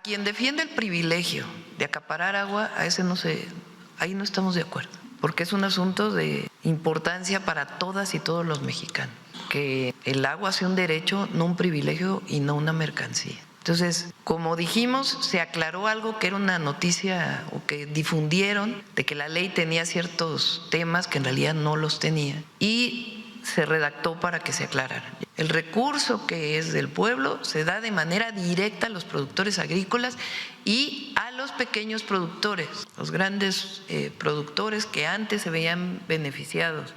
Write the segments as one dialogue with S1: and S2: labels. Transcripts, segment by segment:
S1: quien defiende el privilegio de acaparar agua, ahí no estamos de acuerdo, porque es un asunto de importancia para todas y todos los mexicanos, que el agua sea un derecho, no un privilegio y no una mercancía. Entonces, como dijimos, se aclaró algo que era una noticia o que difundieron de que la ley tenía ciertos temas que en realidad no los tenía y se redactó para que se aclarara. El recurso que es del pueblo se da de manera directa a los productores agrícolas y a los pequeños productores, los grandes productores que antes se veían beneficiados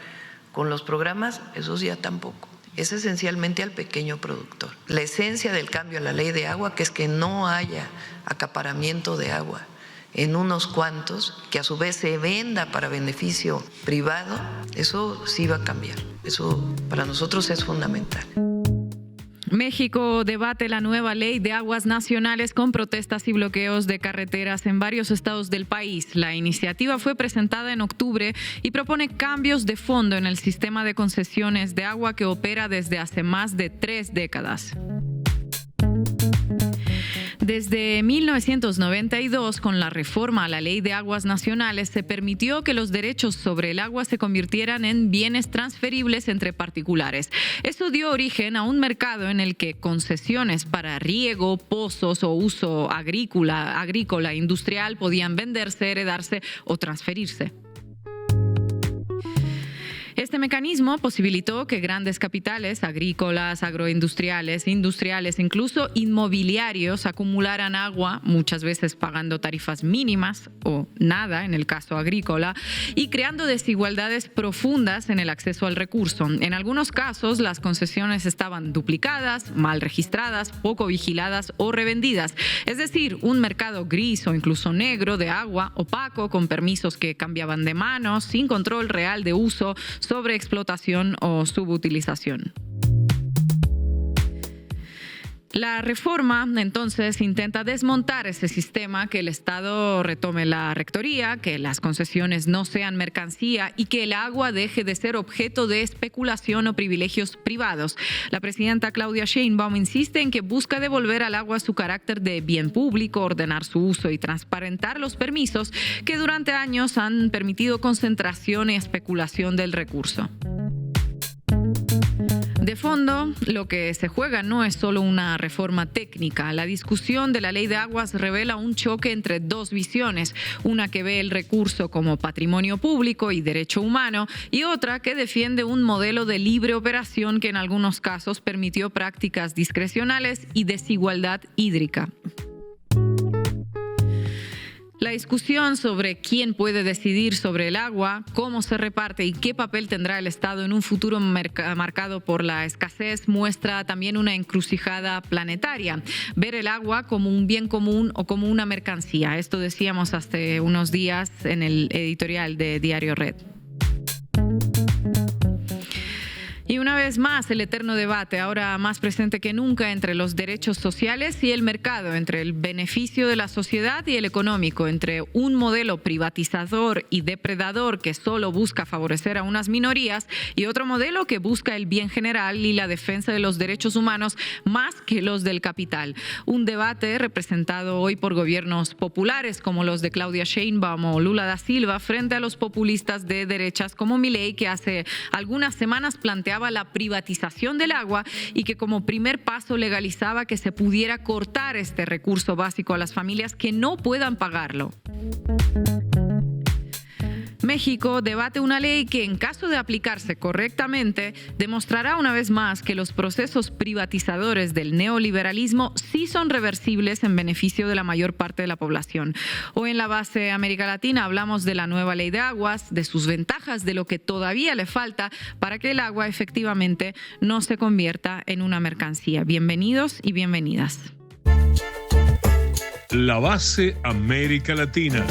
S1: con los programas, esos ya tampoco. Es esencialmente al pequeño productor. La esencia del cambio a la ley de agua, que es que no haya acaparamiento de agua en unos cuantos, que a su vez se venda para beneficio privado, eso sí va a cambiar. Eso para nosotros es fundamental.
S2: México debate la nueva ley de aguas nacionales con protestas y bloqueos de carreteras en varios estados del país. La iniciativa fue presentada en octubre y propone cambios de fondo en el sistema de concesiones de agua que opera desde hace más de 3 décadas. Desde 1992, con la reforma a la Ley de Aguas Nacionales, se permitió que los derechos sobre el agua se convirtieran en bienes transferibles entre particulares. Eso dio origen a un mercado en el que concesiones para riego, pozos o uso agrícola e industrial podían venderse, heredarse o transferirse. Este mecanismo posibilitó que grandes capitales agrícolas, agroindustriales, industriales, incluso inmobiliarios acumularan agua, muchas veces pagando tarifas mínimas o nada en el caso agrícola, y creando desigualdades profundas en el acceso al recurso. En algunos casos, las concesiones estaban duplicadas, mal registradas, poco vigiladas o revendidas. Es decir, un mercado gris o incluso negro de agua, opaco, con permisos que cambiaban de manos, sin control real de uso, sobreexplotación o subutilización. La reforma, entonces, intenta desmontar ese sistema, que el Estado retome la rectoría, que las concesiones no sean mercancía y que el agua deje de ser objeto de especulación o privilegios privados. La presidenta Claudia Sheinbaum insiste en que busca devolver al agua su carácter de bien público, ordenar su uso y transparentar los permisos que durante años han permitido concentración y especulación del recurso. De fondo, lo que se juega no es solo una reforma técnica. La discusión de la ley de aguas revela un choque entre dos visiones, una que ve el recurso como patrimonio público y derecho humano, y otra que defiende un modelo de libre operación que en algunos casos permitió prácticas discrecionales y desigualdad hídrica. La discusión sobre quién puede decidir sobre el agua, cómo se reparte y qué papel tendrá el Estado en un futuro marcado por la escasez muestra también una encrucijada planetaria. Ver el agua como un bien común o como una mercancía. Esto decíamos hace unos días en el editorial de Diario Red. Y una vez más, el eterno debate, ahora más presente que nunca, entre los derechos sociales y el mercado, entre el beneficio de la sociedad y el económico, entre un modelo privatizador y depredador que solo busca favorecer a unas minorías y otro modelo que busca el bien general y la defensa de los derechos humanos más que los del capital. Un debate representado hoy por gobiernos populares como los de Claudia Sheinbaum o Lula da Silva frente a los populistas de derechas como Milei, que hace algunas semanas planteaba la privatización del agua y que como primer paso legalizaba que se pudiera cortar este recurso básico a las familias que no puedan pagarlo. México debate una ley que, en caso de aplicarse correctamente, demostrará una vez más que los procesos privatizadores del neoliberalismo sí son reversibles en beneficio de la mayor parte de la población. Hoy en la base América Latina hablamos de la nueva ley de aguas, de sus ventajas, de lo que todavía le falta para que el agua efectivamente no se convierta en una mercancía. Bienvenidos y bienvenidas.
S3: La base América Latina.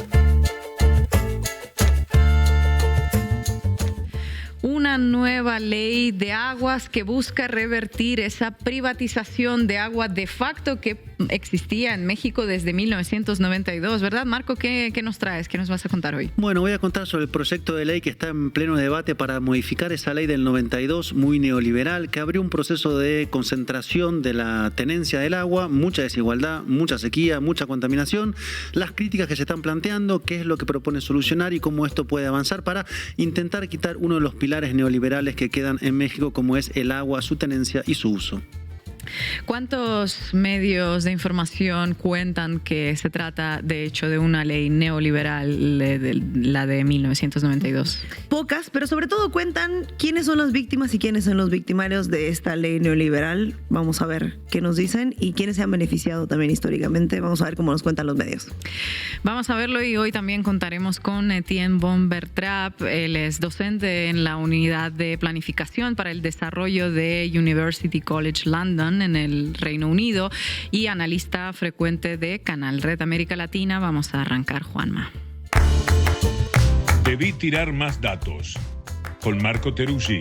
S2: Una una nueva ley de aguas que busca revertir esa privatización de agua de facto que existía en México desde 1992, ¿verdad, Marco? ¿Qué nos traes? ¿Qué nos vas a contar hoy?
S4: Bueno, voy a contar sobre el proyecto de ley que está en pleno debate para modificar esa ley del 92, muy neoliberal, que abrió un proceso de concentración de la tenencia del agua, mucha desigualdad, mucha sequía, mucha contaminación, las críticas que se están planteando, qué es lo que propone solucionar y cómo esto puede avanzar para intentar quitar uno de los pilares neoliberales que quedan en México, como es el agua, su tenencia y su uso.
S2: ¿Cuántos medios de información cuentan que se trata, de hecho, de una ley neoliberal, la de 1992?
S5: Pocas, pero sobre todo cuentan quiénes son las víctimas y quiénes son los victimarios de esta ley neoliberal. Vamos a ver qué nos dicen y quiénes se han beneficiado también históricamente. Vamos a ver cómo nos cuentan los medios.
S2: Vamos a verlo y hoy también contaremos con Etienne Bombertrap. Él es docente en la unidad de planificación para el desarrollo de University College London en el Reino Unido y analista frecuente de Canal Red América Latina. Vamos a arrancar, Juanma.
S3: Debí tirar más datos. Con Marco Teruggi.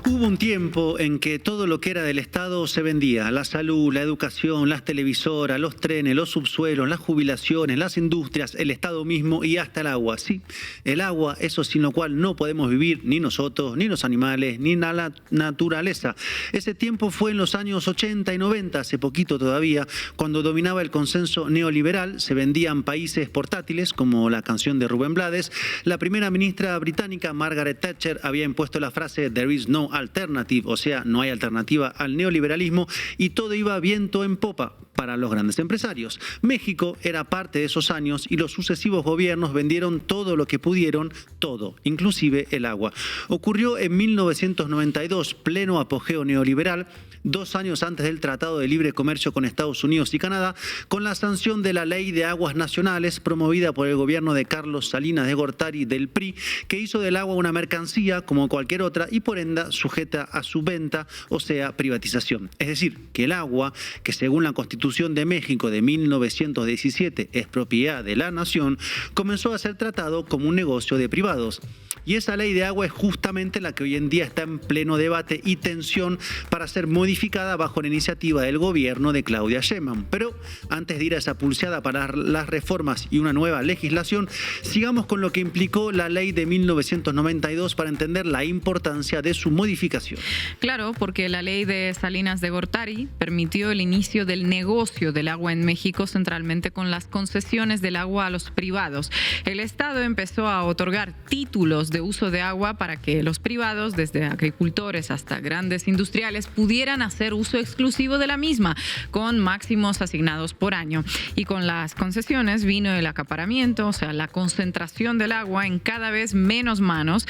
S4: Hubo un tiempo en que todo lo que era del Estado se vendía: la salud, la educación, las televisoras, los trenes, los subsuelos, las jubilaciones, las industrias, el Estado mismo y hasta el agua. Sí, el agua, eso sin lo cual no podemos vivir ni nosotros, ni los animales, ni la naturaleza. Ese tiempo fue en los años 80 y 90, hace poquito todavía, cuando dominaba el consenso neoliberal, se vendían países portátiles, como la canción de Rubén Blades. La primera ministra británica, Margaret Thatcher, había impuesto la frase "There is no alternative", o sea, no hay alternativa al neoliberalismo, y todo iba viento en popa para los grandes empresarios. México era parte de esos años y los sucesivos gobiernos vendieron todo lo que pudieron, todo, inclusive el agua. Ocurrió en 1992, pleno apogeo neoliberal, 2 años antes del Tratado de Libre Comercio con Estados Unidos y Canadá, con la sanción de la Ley de Aguas Nacionales promovida por el gobierno de Carlos Salinas de Gortari del PRI, que hizo del agua una mercancía como cualquier otra y por ende sujeta a su venta, o sea, privatización. Es decir, que el agua, que según la Constitución de México de 1917 es propiedad de la nación, comenzó a ser tratado como un negocio de privados. Y esa ley de agua es justamente la que hoy en día está en pleno debate y tensión para ser modificada bajo la iniciativa del gobierno de Claudia Sheinbaum. Pero antes de ir a esa pulseada para las reformas y una nueva legislación, sigamos con lo que implicó la ley de 1992 para entender la importancia de su modificación.
S2: Claro, porque la ley de Salinas de Gortari permitió el inicio del negocio del agua en México, centralmente con las concesiones del agua a los privados. El Estado empezó a otorgar títulos de uso de agua para que los privados, desde agricultores hasta grandes industriales, pudieran hacer uso exclusivo de la misma, con máximos asignados por año. Y con las concesiones vino el acaparamiento, o sea, la concentración del agua en cada vez menos manos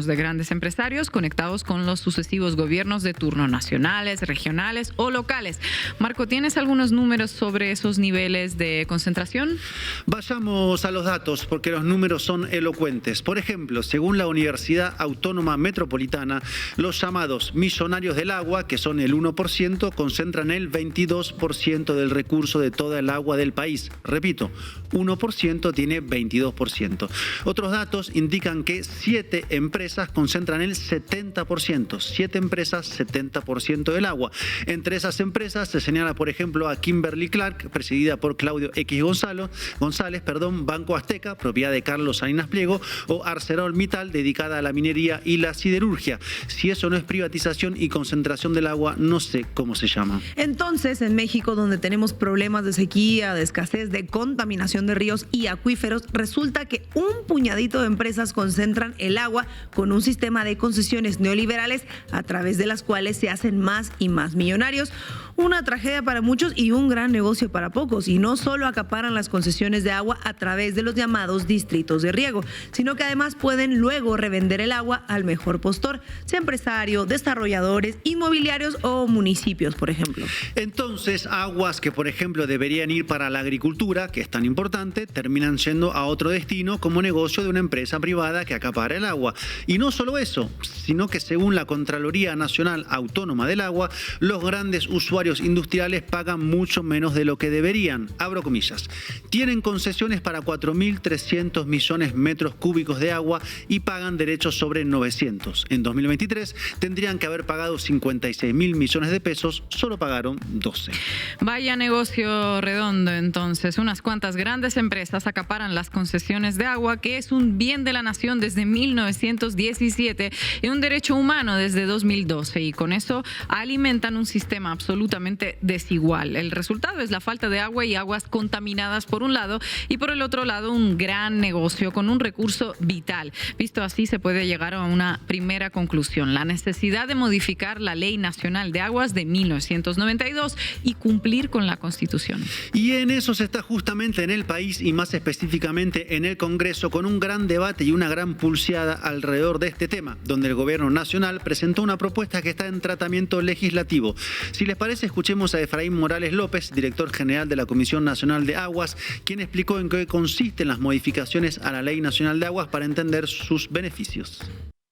S2: de grandes empresarios conectados con los sucesivos gobiernos de turno, nacionales, regionales o locales. Marco, ¿tienes algunos números sobre esos niveles de concentración?
S4: Vayamos a los datos, porque los números son elocuentes. Por ejemplo, según la Universidad Autónoma Metropolitana, los llamados millonarios del agua, que son el 1%, concentran el 22% del recurso de toda el agua del país. Repito, 1% tiene 22%. Otros datos indican que 7 empresas concentran el 70%. 7 empresas, 70% del agua. Entre esas empresas se señala, por ejemplo, a Kimberly-Clark, presidida por Claudio X González, Banco Azteca, propiedad de Carlos Salinas Pliego, o ArcelorMittal, dedicada a la minería y la siderurgia. Si eso no es privatización y concentración del agua, no sé cómo se llama.
S5: Entonces, en México, donde tenemos problemas de sequía, de escasez, de contaminación de ríos y acuíferos, resulta que un puñadito de empresas concentran el agua con un sistema de concesiones neoliberales a través de las cuales se hacen más y más millonarios. Una tragedia para muchos y un gran negocio para pocos. Y no solo acaparan las concesiones de agua a través de los llamados distritos de riego, sino que además pueden luego revender el agua al mejor postor, sea empresario, desarrolladores, inmobiliarios o municipios, por ejemplo.
S4: Entonces, aguas que, por ejemplo, deberían ir para la agricultura, que es tan importante, terminan yendo a otro destino como negocio de una empresa privada que acapara el agua. Y no solo eso, sino que según la Contraloría Nacional Autónoma del Agua, los grandes usuarios usuarios industriales pagan mucho menos de lo que deberían. Abro comillas. Tienen concesiones para 4.300 millones metros cúbicos de agua y pagan derechos sobre 900. En 2023 tendrían que haber pagado 56.000 millones de pesos, solo pagaron 12.
S2: Vaya negocio redondo, entonces. Unas cuantas grandes empresas acaparan las concesiones de agua, que es un bien de la nación desde 1917 y un derecho humano desde 2012. Y con eso alimentan un sistema absolutamente desigual. El resultado es la falta de agua y aguas contaminadas por un lado y por el otro lado un gran negocio con un recurso vital. Visto así, se puede llegar a una primera conclusión: la necesidad de modificar la Ley Nacional de Aguas de 1992 y cumplir con la Constitución.
S4: Y en eso se está justamente en el país y más específicamente en el Congreso, con un gran debate y una gran pulseada alrededor de este tema, donde el Gobierno Nacional presentó una propuesta que está en tratamiento legislativo. Si les parece, escuchemos a Efraín Morales López, director general de la Comisión Nacional de Aguas, quien explicó en qué consisten las modificaciones a la Ley Nacional de Aguas para entender sus beneficios.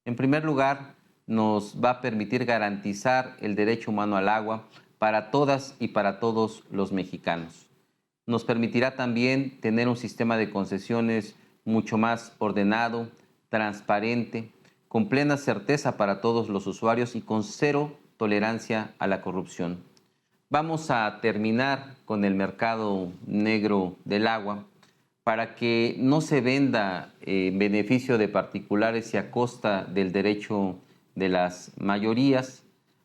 S6: En primer lugar, nos va a permitir garantizar el derecho humano al agua para todas y para todos los mexicanos. Nos permitirá también tener un sistema de concesiones mucho más ordenado, transparente, con plena certeza para todos los usuarios y con cero tolerancia a la corrupción. Vamos a terminar con el mercado negro del agua para que no se venda en beneficio de particulares y a costa del derecho de las mayorías,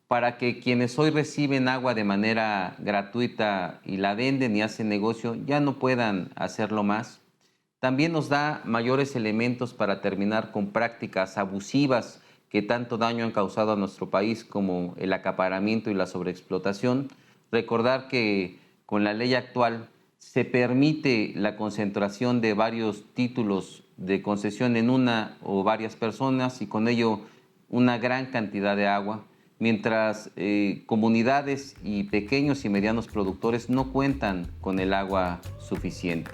S6: para que quienes hoy reciben agua de manera gratuita y la venden y hacen negocio ya no puedan hacerlo más. También nos da mayores elementos para terminar con prácticas abusivas que tanto daño han causado a nuestro país, como el acaparamiento y la sobreexplotación. Recordar que con la ley actual se permite la concentración de varios títulos de concesión en una o varias personas y con ello una gran cantidad de agua, mientras comunidades y pequeños y medianos productores no cuentan con el agua suficiente.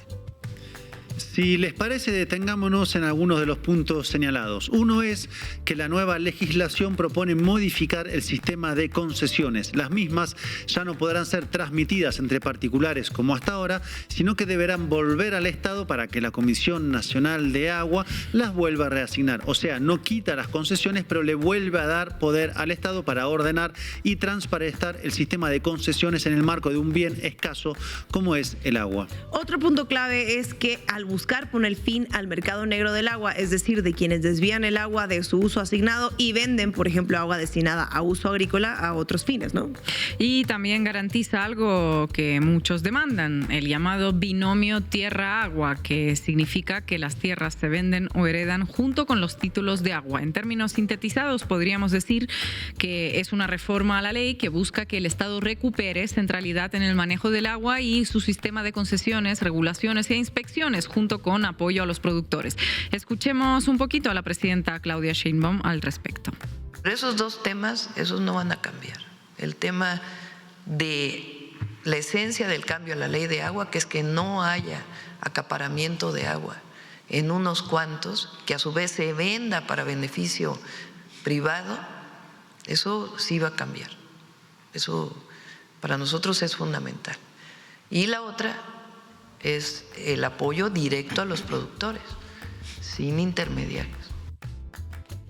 S4: Si les parece, detengámonos en algunos de los puntos señalados. Uno es que la nueva legislación propone modificar el sistema de concesiones. Las mismas ya no podrán ser transmitidas entre particulares como hasta ahora, sino que deberán volver al Estado para que la Comisión Nacional de Agua las vuelva a reasignar. O sea, no quita las concesiones, pero le vuelve a dar poder al Estado para ordenar y transparentar el sistema de concesiones en el marco de un bien escaso como es el agua.
S5: Otro punto clave es que al buscar poner fin al mercado negro del agua, es decir, de quienes desvían el agua de su uso asignado y venden, por ejemplo, agua destinada a uso agrícola a otros fines, ¿no?
S2: Y también garantiza algo que muchos demandan, el llamado binomio tierra-agua, que significa que las tierras se venden o heredan junto con los títulos de agua. En términos sintetizados, podríamos decir que es una reforma a la ley que busca que el Estado recupere centralidad en el manejo del agua y su sistema de concesiones, regulaciones e inspecciones, junto con apoyo a los productores. Escuchemos un poquito a la presidenta Claudia Sheinbaum al respecto.
S1: Pero esos dos temas, esos no van a cambiar. El tema de la esencia del cambio a la ley de agua, que es que no haya acaparamiento de agua en unos cuantos, que a su vez se venda para beneficio privado, eso sí va a cambiar. Eso para nosotros es fundamental. Y la otra es el apoyo directo a los productores, sin intermediarios.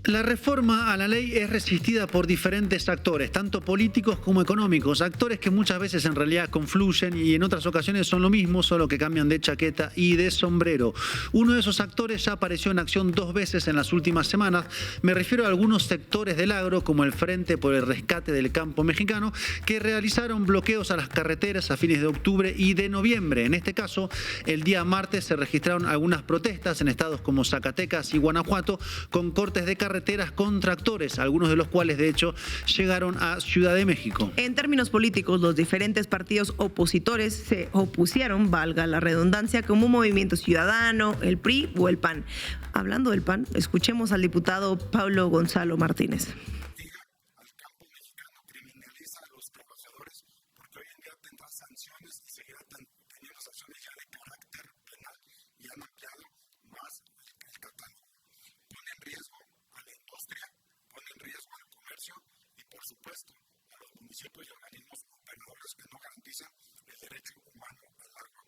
S4: La reforma a la ley es resistida por diferentes actores, tanto políticos como económicos, actores que muchas veces en realidad confluyen y en otras ocasiones son lo mismo, solo que cambian de chaqueta y de sombrero. Uno de esos actores ya apareció en acción 2 veces en las últimas semanas. Me refiero a algunos sectores del agro, como el Frente por el Rescate del Campo Mexicano, que realizaron bloqueos a las carreteras a fines de octubre y de noviembre. En este caso, el día martes se registraron algunas protestas en estados como Zacatecas y Guanajuato, con cortes de carreteras con tractores, algunos de los cuales de hecho llegaron a Ciudad de México.
S5: En términos políticos, los diferentes partidos opositores se opusieron, valga la redundancia, como Movimiento Ciudadano, el PRI o el PAN. Hablando del PAN, escuchemos al diputado Pablo Gonzalo Martínez.
S7: y por supuesto a los municipios y organismos operadores. indicadores que no garantizan el derecho humano al agua.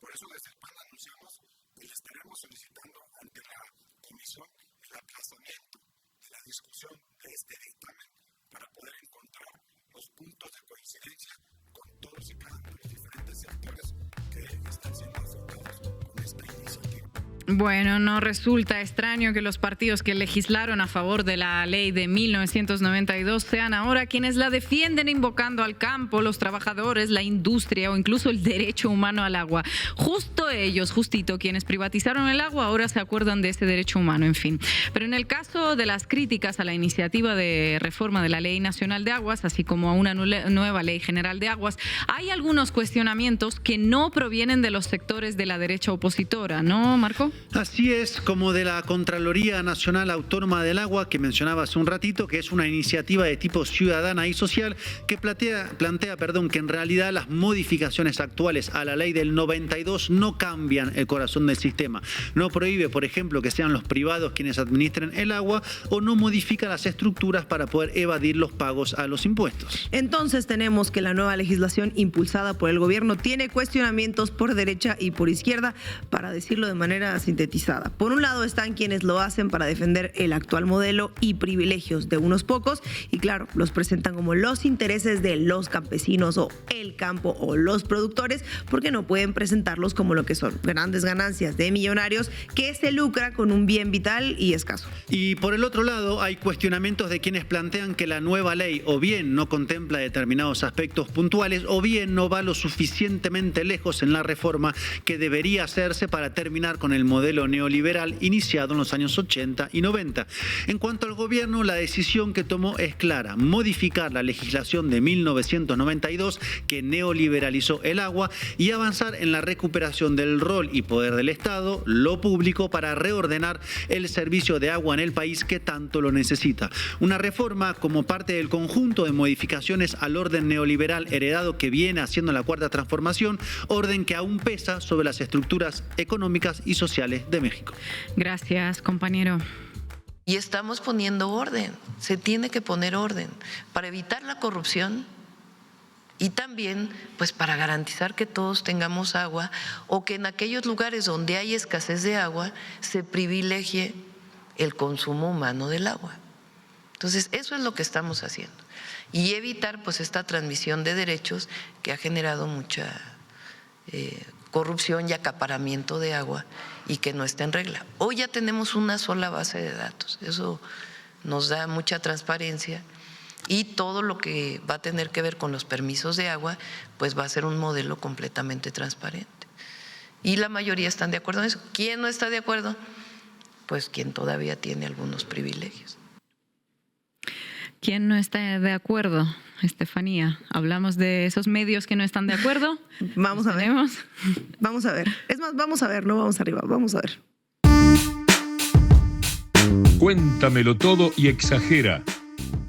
S7: Por eso desde el PAN anunciamos que le estaremos solicitando ante la Comisión el aplazamiento de la discusión de este dictamen para poder encontrar los puntos de coincidencia con todos y cada uno de los diferentes sectores que están siendo afectados con esta iniciativa.
S2: Bueno, no resulta extraño que los partidos que legislaron a favor de la ley de 1992 sean ahora quienes la defienden invocando al campo, los trabajadores, la industria o incluso el derecho humano al agua. Justo ellos, justito, quienes privatizaron el agua, ahora se acuerdan de ese derecho humano, en fin. Pero en el caso de las críticas a la iniciativa de reforma de la Ley Nacional de Aguas, así como a una nueva Ley General de Aguas, hay algunos cuestionamientos que no provienen de los sectores de la derecha opositora, ¿no, Marco?
S4: Así es, como de la Contraloría Nacional Autónoma del Agua, que mencionaba hace un ratito, que es una iniciativa de tipo ciudadana y social que plantea que en realidad las modificaciones actuales a la ley del 92 no cambian el corazón del sistema. No prohíbe, por ejemplo, que sean los privados quienes administren el agua o no modifica las estructuras para poder evadir los pagos a los impuestos.
S5: Entonces tenemos que la nueva legislación impulsada por el gobierno tiene cuestionamientos por derecha y por izquierda, para decirlo de manera sintetizada. Por un lado están quienes lo hacen para defender el actual modelo y privilegios de unos pocos y claro, los presentan como los intereses de los campesinos o el campo o los productores, porque no pueden presentarlos como lo que son grandes ganancias de millonarios que se lucra con un bien vital y escaso.
S4: Y por el otro lado hay cuestionamientos de quienes plantean que la nueva ley o bien no contempla determinados aspectos puntuales o bien no va lo suficientemente lejos en la reforma que debería hacerse para terminar con el modelo neoliberal iniciado en los años 80 y 90. En cuanto al gobierno, la decisión que tomó es clara: modificar la legislación de 1992 que neoliberalizó el agua y avanzar en la recuperación del rol y poder del Estado, lo público, para reordenar el servicio de agua en el país que tanto lo necesita. Una reforma como parte del conjunto de modificaciones al orden neoliberal heredado que viene haciendo la Cuarta Transformación, orden que aún pesa sobre las estructuras económicas y sociales de México.
S2: Gracias, compañero.
S1: Y estamos poniendo orden, se tiene que poner orden para evitar la corrupción y también pues para garantizar que todos tengamos agua o que en aquellos lugares donde hay escasez de agua se privilegie el consumo humano del agua. Entonces, eso es lo que estamos haciendo y evitar pues esta transmisión de derechos que ha generado mucha corrupción y acaparamiento de agua y que no está en regla. Hoy ya tenemos una sola base de datos, eso nos da mucha transparencia y todo lo que va a tener que ver con los permisos de agua pues va a ser un modelo completamente transparente. Y la mayoría están de acuerdo en eso. ¿Quién no está de acuerdo? Pues quien todavía tiene algunos privilegios.
S2: ¿Quién no está de acuerdo, Estefanía? ¿Hablamos de esos medios que no están de acuerdo?
S5: Vamos a ver. Vamos a ver. Es más, vamos a ver, no vamos arriba, vamos a ver.
S3: Cuéntamelo todo y exagera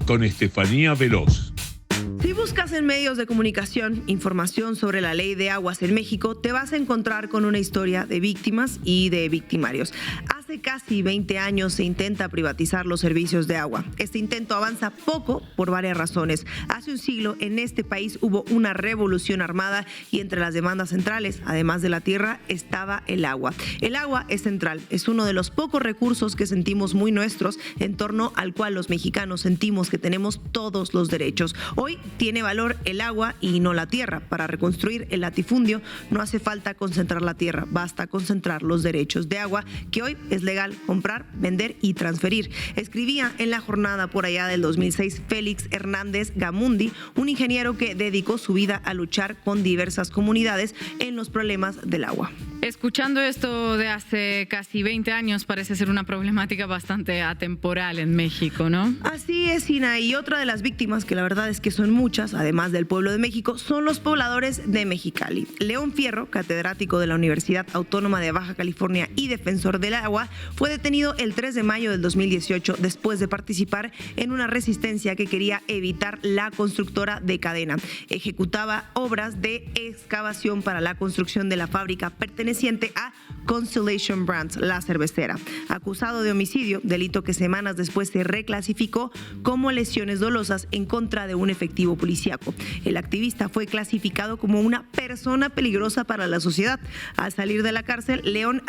S3: con Estefanía Veloz.
S5: Si buscas en medios de comunicación información sobre la ley de aguas en México, te vas a encontrar con una historia de víctimas y de victimarios. Hace casi 20 años se intenta privatizar los servicios de agua. Este intento avanza poco por varias razones. Hace un siglo en este país hubo una revolución armada y entre las demandas centrales, además de la tierra, estaba el agua. El agua es central, es uno de los pocos recursos que sentimos muy nuestros, en torno al cual los mexicanos sentimos que tenemos todos los derechos. Hoy tiene valor el agua y no la tierra. Para reconstruir el latifundio no hace falta concentrar la tierra, basta concentrar los derechos de agua que hoy es legal comprar, vender y transferir. Escribía en La Jornada por allá del 2006 Félix Hernández Gamundi, un ingeniero que dedicó su vida a luchar con diversas comunidades en los problemas del agua.
S2: Escuchando esto de hace casi 20 años parece ser una problemática bastante atemporal en México, ¿no?
S5: Así es, Ina, y otra de las víctimas, que la verdad es que son muchas, además del pueblo de México, son los pobladores de Mexicali. León Fierro, catedrático de la Universidad Autónoma de Baja California y defensor del agua, fue detenido el 3 de mayo del 2018 después de participar en una resistencia que quería evitar la constructora de Cadena. Ejecutaba obras de excavación para la construcción de la fábrica perteneciente perteneciente a Constellation Brands, la cervecera, acusado de homicidio, delito que semanas después se reclasificó como lesiones dolosas en contra de un efectivo policíaco. El activista fue clasificado como una persona peligrosa para la sociedad. Al salir de la cárcel, León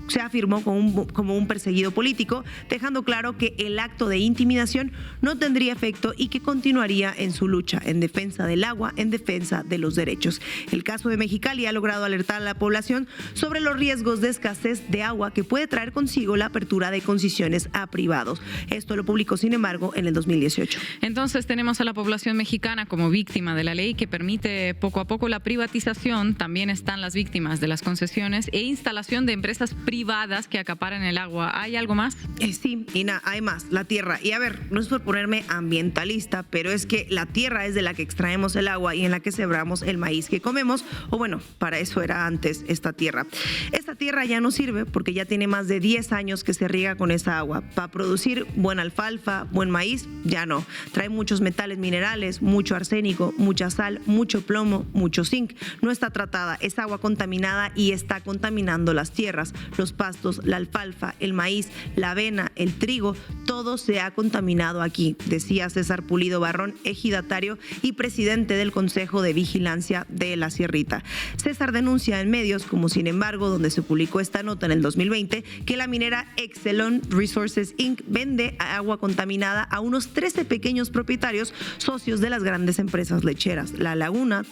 S5: se afirmó como un perseguido político, dejando claro que el acto de intimidación no tendría efecto y que continuaría en su lucha en defensa del agua, en defensa de los derechos. El caso de Mexicali ha logrado alertar a la población sobre los riesgos de escasez de agua que puede traer consigo la apertura de concesiones a privados. Esto lo publicó, sin embargo, en el 2018.
S2: Entonces tenemos a la población mexicana como víctima de la ley que permite poco a poco la privatización. También están las víctimas de las concesiones e instalación de empresas privadas que acaparan el agua. ¿Hay algo más?
S5: Sí, Ina, hay más, la tierra. Y a ver, no es por ponerme ambientalista, pero es que la tierra es de la que extraemos el agua y en la que sembramos el maíz que comemos, o bueno, para eso era antes esta tierra. Esta tierra ya no sirve porque ya tiene más de 10 años que se riega con esa agua. Para producir buena alfalfa, buen maíz, ya no. Trae muchos metales minerales, mucho arsénico, mucha sal, mucho plomo, mucho zinc. No está tratada, es agua contaminada y está contaminando las tierras, los pastos, la alfalfa, el maíz, la avena, el trigo, todo se ha contaminado aquí, decía César Pulido Barrón, ejidatario y presidente del Consejo de Vigilancia de la Sierrita. César denuncia en medios como Sin embargo, donde se publicó esta nota en el 2020, que la minera Exelon Resources Inc. vende agua contaminada a unos 13 pequeños propietarios socios de las grandes empresas lecheras de la laguna,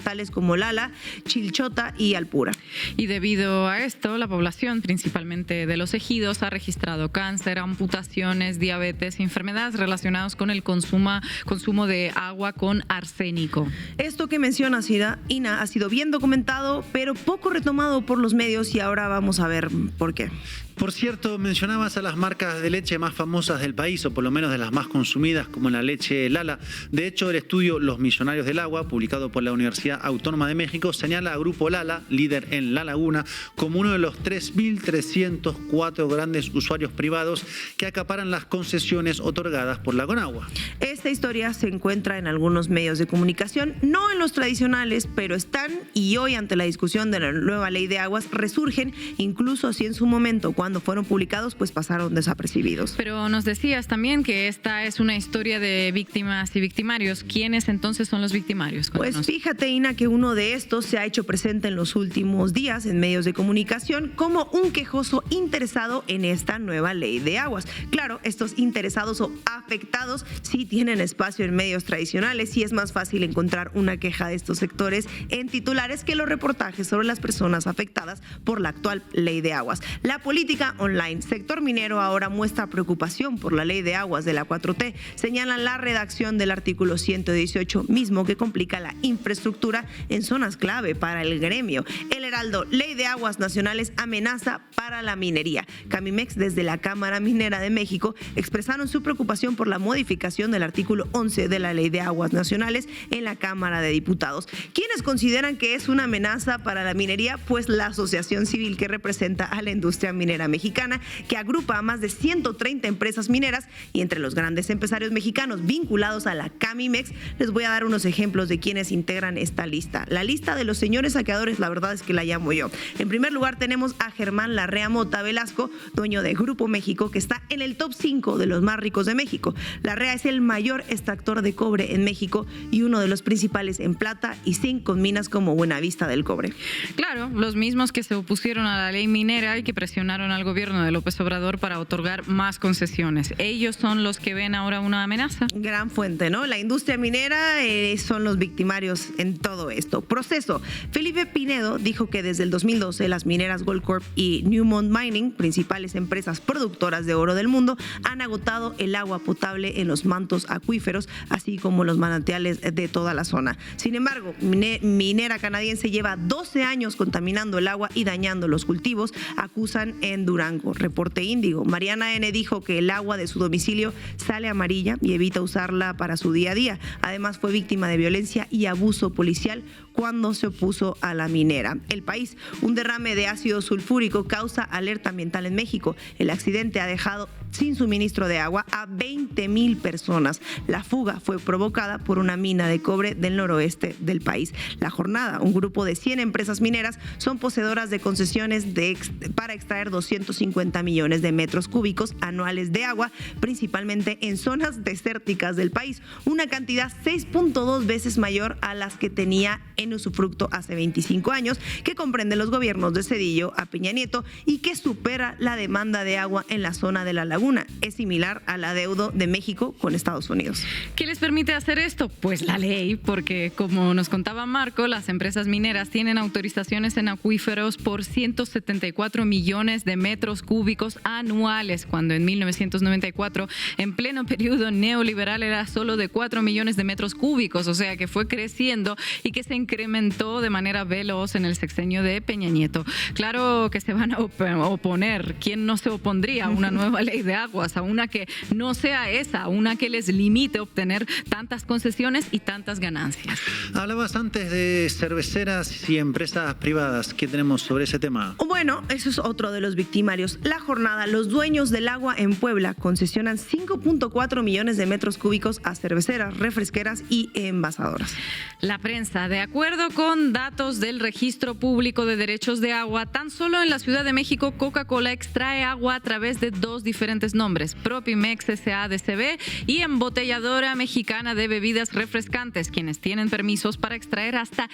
S5: tales como Lala, Chilchota y Alpura.
S2: Y debido a esto, la población, principalmente de los ejidos, ha registrado cáncer, amputaciones, diabetes y enfermedades relacionadas con el consumo de agua con arsénico.
S5: Esto que mencionas, Ina, ha sido bien documentado, pero poco retomado por los medios y ahora vamos a ver por qué.
S4: Por cierto, mencionabas a las marcas de leche más famosas del país, o por lo menos de las más consumidas, como la leche Lala. De hecho, el estudio Los Millonarios del Agua, publicado por la Universidad Autónoma de México, señala a Grupo Lala, líder en La Laguna, como uno de los 3.304 grandes usuarios privados que acaparan las concesiones otorgadas por la Conagua.
S5: Esta historia se encuentra en algunos medios de comunicación, no en los tradicionales, pero están, y hoy ante la discusión de la nueva ley de aguas resurgen, incluso si en su momento, cuando fueron publicados, pues pasaron desapercibidos.
S2: Pero nos decías también que esta es una historia de víctimas y victimarios. ¿Quiénes entonces son los victimarios?
S5: Pues fíjate, Ina, que uno de estos se ha hecho presente en los últimos días en medios de comunicación como un quejoso interesado en esta nueva ley de aguas. Claro, estos interesados o afectados sí tienen espacio en medios tradicionales y es más fácil encontrar una queja de estos sectores en titulares que los reportajes sobre las personas afectadas por la actual ley de aguas. La política online. Sector minero ahora muestra preocupación por la ley de aguas de la 4T. Señalan la redacción del artículo 118 mismo que complica la infraestructura en zonas clave para el gremio. El Heraldo, ley de aguas nacionales amenaza para la minería. Camimex desde la Cámara Minera de México expresaron su preocupación por la modificación del artículo 11 de la ley de aguas nacionales en la Cámara de Diputados. ¿Quiénes consideran que es una amenaza para la minería? Pues la asociación civil que representa a la industria minera mexicana, que agrupa a más de 130 empresas mineras y entre los grandes empresarios mexicanos vinculados a la Camimex, les voy a dar unos ejemplos de quienes integran esta lista. La lista de los señores saqueadores, la verdad es que la llamo yo. En primer lugar tenemos a Germán Larrea Mota Velasco, dueño de Grupo México, que está en el top 5 de los más ricos de México. Larrea es el mayor extractor de cobre en México y uno de los principales en plata y zinc con minas como Buenavista del Cobre.
S2: Claro, los mismos que se opusieron a la ley minera y que presionaron al gobierno de López Obrador para otorgar más concesiones. Ellos son los que ven ahora una amenaza.
S5: Gran fuente, ¿no? La industria minera son los victimarios en todo esto. Proceso. Felipe Pinedo dijo que desde el 2012 las mineras Goldcorp y Newmont Mining, principales empresas productoras de oro del mundo, han agotado el agua potable en los mantos acuíferos, así como los manantiales de toda la zona. Sin embargo, minera canadiense lleva 12 años contaminando el agua y dañando los cultivos, acusan en Durango. Reporte Índigo. Mariana N. dijo que el agua de su domicilio sale amarilla y evita usarla para su día a día. Además, fue víctima de violencia y abuso policial cuando se opuso a la minera. El País, un derrame de ácido sulfúrico causa alerta ambiental en México. El accidente ha dejado sin suministro de agua a 20,000 personas. La fuga fue provocada por una mina de cobre del noroeste del país. La jornada, un grupo de 100 empresas mineras son poseedoras de concesiones para extraer 250 millones de metros cúbicos anuales de agua, principalmente en zonas desérticas del país, una cantidad 6.2 veces mayor a las que tenía en usufructo hace 25 años, que comprende los gobiernos de Zedillo a Peña Nieto y que supera la demanda de agua en la zona de la laguna. Es similar al adeudo de México con Estados Unidos.
S2: ¿Qué les permite hacer esto? Pues la ley, porque como nos contaba Marco, las empresas mineras tienen autorizaciones en acuíferos por 174 millones de metros cúbicos anuales, cuando en 1994, en pleno periodo neoliberal, era solo de 4 millones de metros cúbicos, o sea que fue creciendo y que se incrementó de manera veloz en el sexenio de Peña Nieto. Claro que se van a oponer. ¿Quién no se opondría a una nueva ley de aguas, a una que no sea esa, una que les limite obtener tantas concesiones y tantas ganancias?
S4: Hablabas antes de cerveceras y empresas privadas. ¿Qué tenemos sobre ese tema?
S5: Bueno, eso es otro de los victimarios. La jornada, los dueños del agua en Puebla concesionan 5.4 millones de metros cúbicos a cerveceras, refresqueras y envasadoras.
S2: La prensa, de acuerdo con datos del Registro Público de Derechos de Agua, tan solo en la Ciudad de México, Coca-Cola extrae agua a través de dos diferentes nombres, Propimex S.A.D.C.B. y Embotelladora Mexicana de Bebidas Refrescantes, quienes tienen permisos para extraer hasta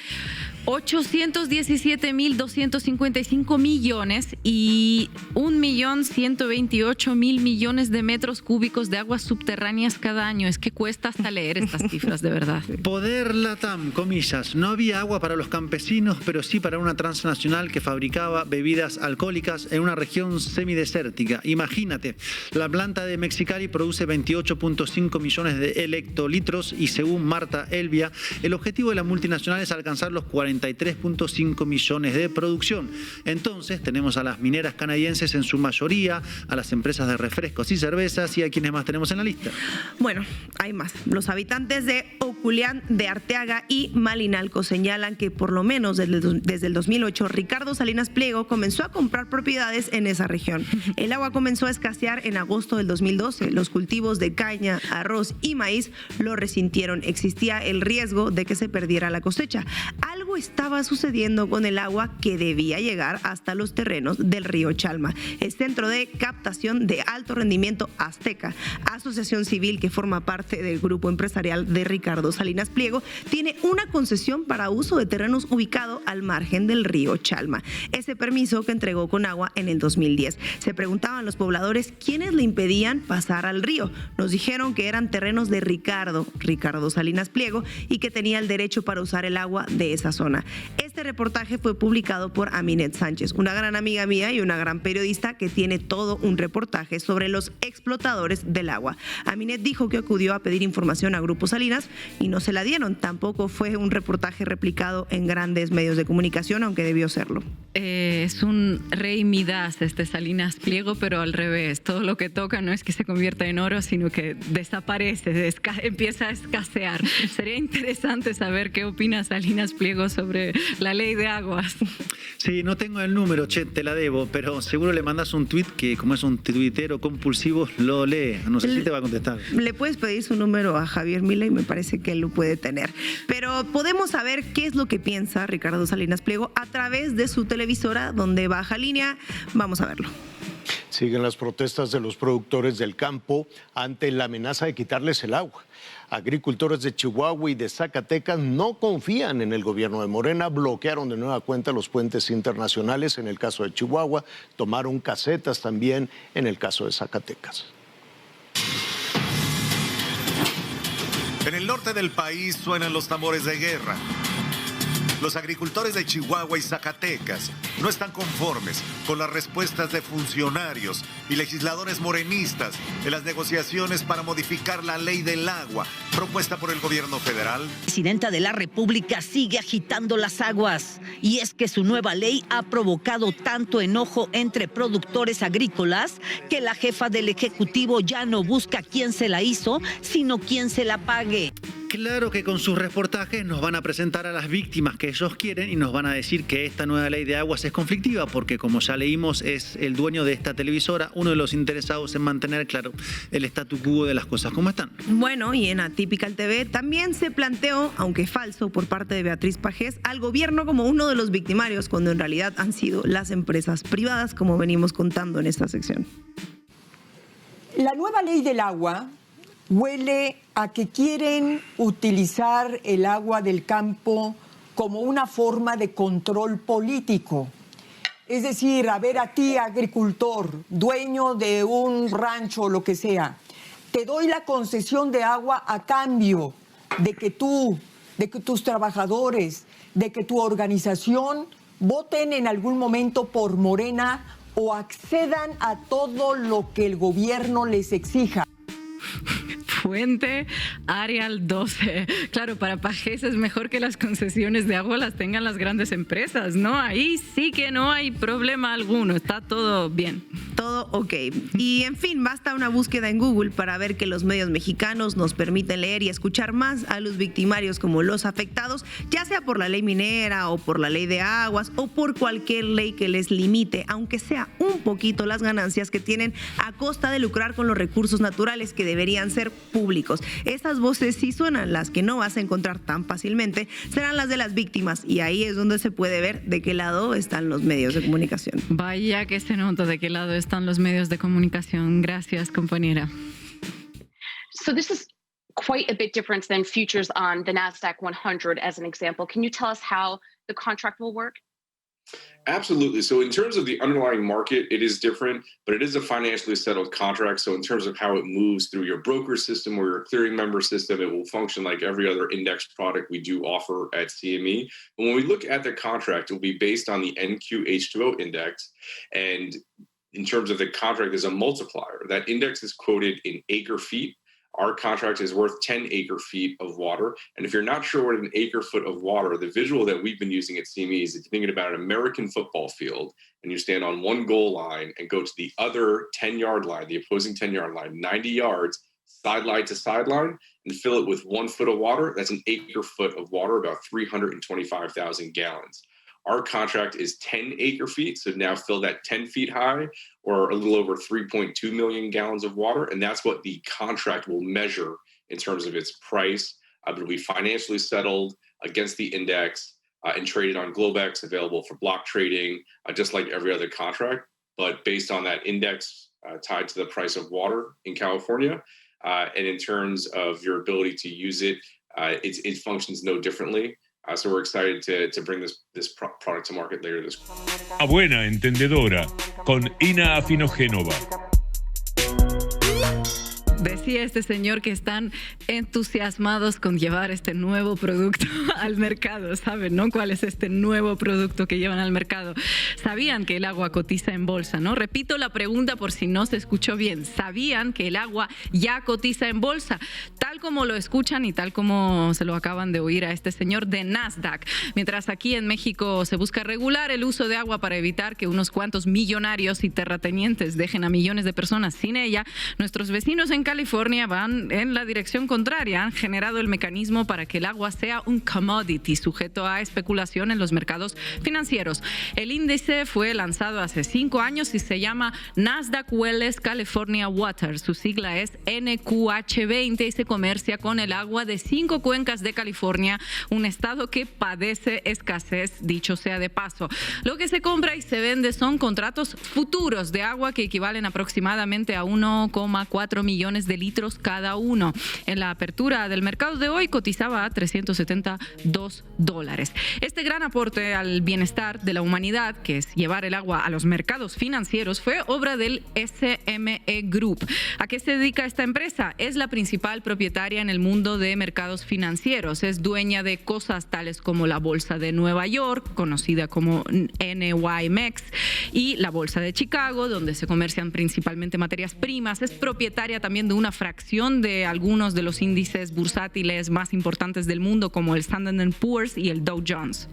S2: 817,255 millones y 1,128,000 millones de metros cúbicos de aguas subterráneas cada año. Es que cuesta hasta leer estas cifras, de verdad.
S4: Poder Latam, comillas. No había agua para los campesinos, pero sí para una transnacional que fabricaba bebidas alcohólicas en una región semidesértica. Imagínate, la planta de Mexicali produce 28.5 millones de hectolitros y según Marta Elvia, el objetivo de la multinacional es alcanzar los 43.5 millones de producción. Entonces tenemos a las mineras canadienses en su mayoría, a las empresas de refrescos y cervezas y a quienes más tenemos en la lista.
S5: Bueno, hay más. Los habitantes de Oculián de Arteaga y Malinalco señalan que por lo menos desde el 2008 Ricardo Salinas Pliego comenzó a comprar propiedades en esa región. El agua comenzó a escasear en agosto del 2012. Los cultivos de caña, arroz y maíz lo resintieron. Existía el riesgo de que se perdiera la cosecha. Algo estaba sucediendo con el agua que debía llegar hasta los terrenos del río Chalma. El Centro de Captación de Alto Rendimiento Azteca, asociación civil que forma parte del grupo empresarial de Ricardo Salinas Pliego, tiene una concesión para uso de terrenos ubicado al margen del río Chalma. Ese permiso que entregó Conagua en el 2010. Se preguntaban los pobladores quiénes le impedían pasar al río. Nos dijeron que eran terrenos de Ricardo Salinas Pliego y que tenía el derecho para usar el agua de esa zona. Este reportaje fue publicado por Aminet Sánchez, una gran amiga mía y una gran periodista que tiene todo un reportaje sobre los explotadores del agua. Aminet dijo que acudió a pedir información a Grupo Salinas y no se la dieron. Tampoco fue un reportaje replicado en grandes medios de comunicación, aunque debió serlo.
S2: Es un rey Midas Salinas Pliego, pero al revés. Todo lo que toca no es que se convierta en oro, sino que desaparece, empieza a escasear. Sería interesante saber qué opina Salinas Pliego sobre la ley de aguas.
S4: Sí, no tengo el número, che, te la debo, pero seguro le mandas un tuit que, como es un tuitero compulsivo, lo lee. No sé si te va a contestar.
S5: Le puedes pedir su número a Javier Mila y me parece que él lo puede tener. Pero podemos saber qué es lo que piensa Ricardo Salinas Pliego a través de su televisora, donde baja línea. Vamos a verlo.
S8: Siguen las protestas de los productores del campo ante la amenaza de quitarles el agua. Agricultores de Chihuahua y de Zacatecas no confían en el gobierno de Morena, bloquearon de nueva cuenta los puentes internacionales en el caso de Chihuahua, tomaron casetas también en el caso de Zacatecas.
S9: En el norte del país suenan los tambores de guerra. Los agricultores de Chihuahua y Zacatecas no están conformes con las respuestas de funcionarios y legisladores morenistas en las negociaciones para modificar la ley del agua propuesta por el gobierno federal.
S10: La presidenta de la República sigue agitando las aguas y es que su nueva ley ha provocado tanto enojo entre productores agrícolas que la jefa del Ejecutivo ya no busca quién se la hizo, sino quién se la pague.
S4: Claro que con sus reportajes nos van a presentar a las víctimas que ellos quieren y nos van a decir que esta nueva ley de aguas es conflictiva porque, como ya leímos, es el dueño de esta televisora uno de los interesados en mantener, claro, el statu quo de las cosas como están.
S5: Bueno, y en Atypical TV también se planteó, aunque falso por parte de Beatriz Pajés, al gobierno como uno de los victimarios, cuando en realidad han sido las empresas privadas, como venimos contando en esta sección.
S11: La nueva ley del agua huele a que quieren utilizar el agua del campo como una forma de control político. Es decir, a ver, a ti, agricultor, dueño de un rancho o lo que sea, te doy la concesión de agua a cambio de que tus trabajadores, de que tu organización voten en algún momento por Morena o accedan a todo lo que el gobierno les exija.
S2: Fuente Arial 12. Claro, para Pajés es mejor que las concesiones de agua las tengan las grandes empresas, ¿no? Ahí sí que no hay problema alguno, está todo bien.
S5: Todo ok. Y en fin, basta una búsqueda en Google para ver que los medios mexicanos nos permiten leer y escuchar más a los victimarios como los afectados, ya sea por la ley minera o por la ley de aguas o por cualquier ley que les limite, aunque sea un poquito, las ganancias que tienen a costa de lucrar con los recursos naturales que deberían ser públicos. Esas voces sí suenan, las que no vas a encontrar tan fácilmente serán las de las víctimas, y ahí es donde se puede ver de qué lado están los medios de comunicación.
S2: Vaya que se nota de qué lado están los medios de comunicación. Gracias, compañera.
S12: So this is quite a bit different than futures on the NASDAQ 100 as an example. Can you tell us how the contract will work?
S13: Absolutely. So in terms of the underlying market, it is different, but it is a financially settled contract. So in terms of how it moves through your broker system or your clearing member system, it will function like every other index product we do offer at CME. And when we look at the contract, it will be based on the NQH2O index. And in terms of the contract, there's a multiplier. That index is quoted in acre feet. Our contract is worth 10 acre feet of water. And if you're not sure what an acre foot of water, the visual that we've been using at CME is if you're thinking about an American football field and you stand on one goal line and go to the other 10-yard line, the opposing 10-yard line, 90 yards, sideline to sideline, and fill it with 1 foot of water, that's an acre foot of water, about 325,000 gallons. Our contract is 10 acre feet, so now fill that 10 feet high, or a little over 3.2 million gallons of water, and that's what the contract will measure in terms of its price. It'll be financially settled against the index and traded on Globex, available for block trading, just like every other contract, but based on that index tied to the price of water in California. And in terms of your ability to use it, it functions no differently. So we're excited to bring this product to market later this quarter.
S3: A buena entendedora, con Ina Afinogénova.
S2: Decía este señor que están entusiasmados con llevar este nuevo producto al mercado. ¿Saben, no? ¿Cuál es este nuevo producto que llevan al mercado? Sabían que el agua cotiza en bolsa, ¿no? Repito la pregunta por si no se escuchó bien. ¿Sabían que el agua ya cotiza en bolsa? Tal como lo escuchan y tal como se lo acaban de oír a este señor de Nasdaq. Mientras aquí en México se busca regular el uso de agua para evitar que unos cuantos millonarios y terratenientes dejen a millones de personas sin ella, nuestros vecinos en California van en la dirección contraria. Han generado el mecanismo para que el agua sea un commodity sujeto a especulación en los mercados financieros. El índice fue lanzado hace 5 años y se llama Nasdaq Wells California Water. Su sigla es NQH20 y se comercia con el agua de 5 cuencas de California, un estado que padece escasez, dicho sea de paso. Lo que se compra y se vende son contratos futuros de agua que equivalen aproximadamente a 1,4 millones de litros cada uno. En la apertura del mercado de hoy cotizaba a $372. Este gran aporte al bienestar de la humanidad, que es llevar el agua a los mercados financieros, fue obra del SME Group. ¿A qué se dedica esta empresa? Es la principal propietaria en el mundo de mercados financieros. Es dueña de cosas tales como la Bolsa de Nueva York, conocida como NYMEX, y la Bolsa de Chicago, donde se comercian principalmente materias primas. Es propietaria también de una fracción de algunos de los índices bursátiles más importantes del mundo, como el Standard & Poor's y el Dow Jones.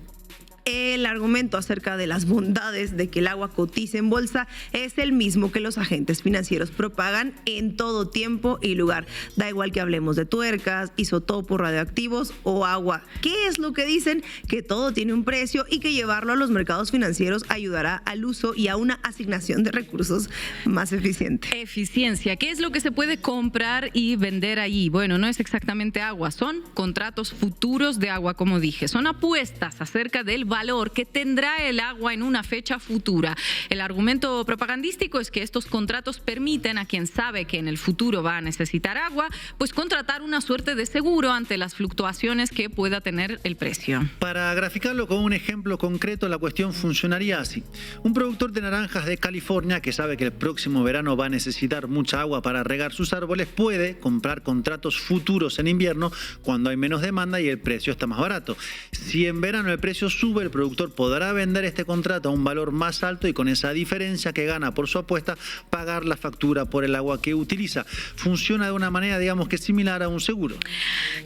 S5: El argumento acerca de las bondades de que el agua cotice en bolsa es el mismo que los agentes financieros propagan en todo tiempo y lugar. Da igual que hablemos de tuercas, isotopos radioactivos o agua. ¿Qué es lo que dicen? Que todo tiene un precio y que llevarlo a los mercados financieros ayudará al uso y a una asignación de recursos más eficiente.
S2: Eficiencia. ¿Qué es lo que se puede comprar y vender allí? Bueno, no es exactamente agua, son contratos futuros de agua, como dije. Son apuestas acerca del valor que tendrá el agua en una fecha futura. El argumento propagandístico es que estos contratos permiten a quien sabe que en el futuro va a necesitar agua, pues contratar una suerte de seguro ante las fluctuaciones que pueda tener el precio.
S4: Para graficarlo con un ejemplo concreto, la cuestión funcionaría así. Un productor de naranjas de California que sabe que el próximo verano va a necesitar mucha agua para regar sus árboles puede comprar contratos futuros en invierno cuando hay menos demanda y el precio está más barato. Si en verano el precio sube, el productor podrá vender este contrato a un valor más alto y con esa diferencia que gana por su apuesta pagar la factura por el agua que utiliza. Funciona de una manera, digamos que similar a un seguro.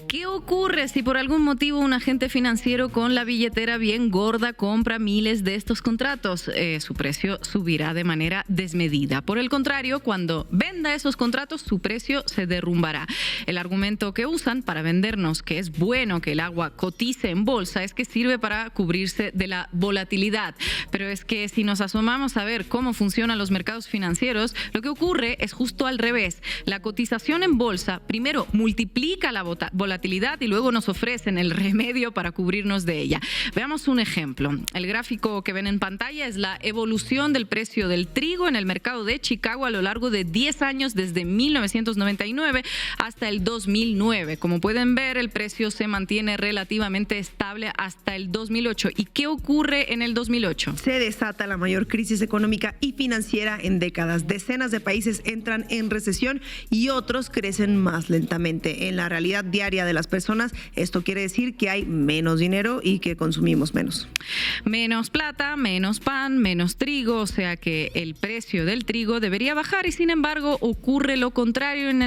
S2: ¿Qué ocurre si por algún motivo un agente financiero con la billetera bien gorda compra miles de estos contratos? Su precio subirá de manera desmedida. Por el contrario, cuando venda esos contratos, su precio se derrumbará. El argumento que usan para vendernos que es bueno que el agua cotice en bolsa es que sirve para cubrirse de la volatilidad. Pero es que si nos asomamos a ver cómo funcionan los mercados financieros, lo que ocurre es justo al revés. La cotización en bolsa primero multiplica la volatilidad y luego nos ofrecen el remedio para cubrirnos de ella. Veamos un ejemplo. El gráfico que ven en pantalla es la evolución del precio del trigo en el mercado de Chicago a lo largo de 10 años desde 1999 hasta el 2009. Como pueden ver, el precio se mantiene relativamente estable hasta el 2008. ¿Y qué ocurre en el 2008?
S5: Se desata la mayor crisis económica y financiera en décadas. Decenas de países entran en recesión y otros crecen más lentamente. En la realidad diaria de las personas, esto quiere decir que hay menos dinero y que consumimos menos.
S2: Menos plata, menos pan, menos trigo, o sea que el precio del trigo debería bajar y sin embargo ocurre lo contrario en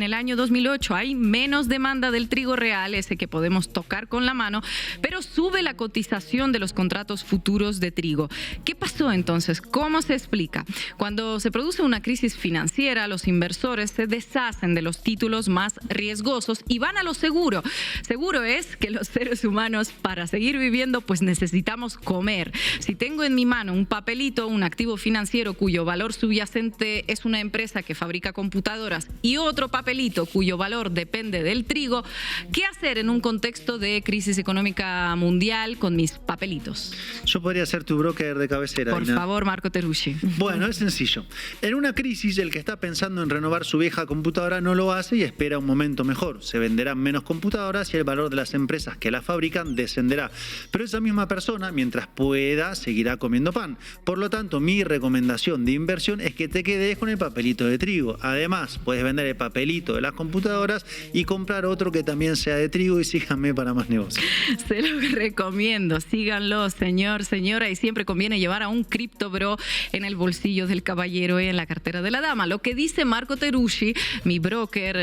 S2: el año 2008. Hay menos demanda del trigo real, ese que podemos tocar con la mano, pero sube la cotización de los contratos futuros de trigo. ¿Qué pasó entonces? ¿Cómo se explica? Cuando se produce una crisis financiera, los inversores se deshacen de los títulos más riesgosos y van a lo seguro. Seguro es que los seres humanos, para seguir viviendo, pues necesitamos comer. Si tengo en mi mano un papelito, un activo financiero cuyo valor subyacente es una empresa que fabrica computadoras y otro papelito cuyo valor depende del trigo, ¿qué hacer en un contexto de crisis económica mundial con mis papelitos?
S4: Yo podría ser tu broker de cabecera.
S2: Por favor, Marco Teruggi.
S4: Bueno, es sencillo. En una crisis, el que está pensando en renovar su vieja computadora no lo hace y espera un momento mejor. Se venderán menos computadoras y el valor de las empresas que las fabrican descenderá. Pero esa misma persona, mientras pueda, seguirá comiendo pan. Por lo tanto, mi recomendación de inversión es que te quedes con el papelito de trigo. Además, puedes vender el papelito de las computadoras y comprar otro que también sea de trigo y síganme para más negocios.
S2: Se lo recomiendo, síganlo, señor, señora, y siempre conviene llevar a un criptobro en el bolsillo del caballero y en la cartera de la dama. Lo que dice Marco Teruggi, mi broker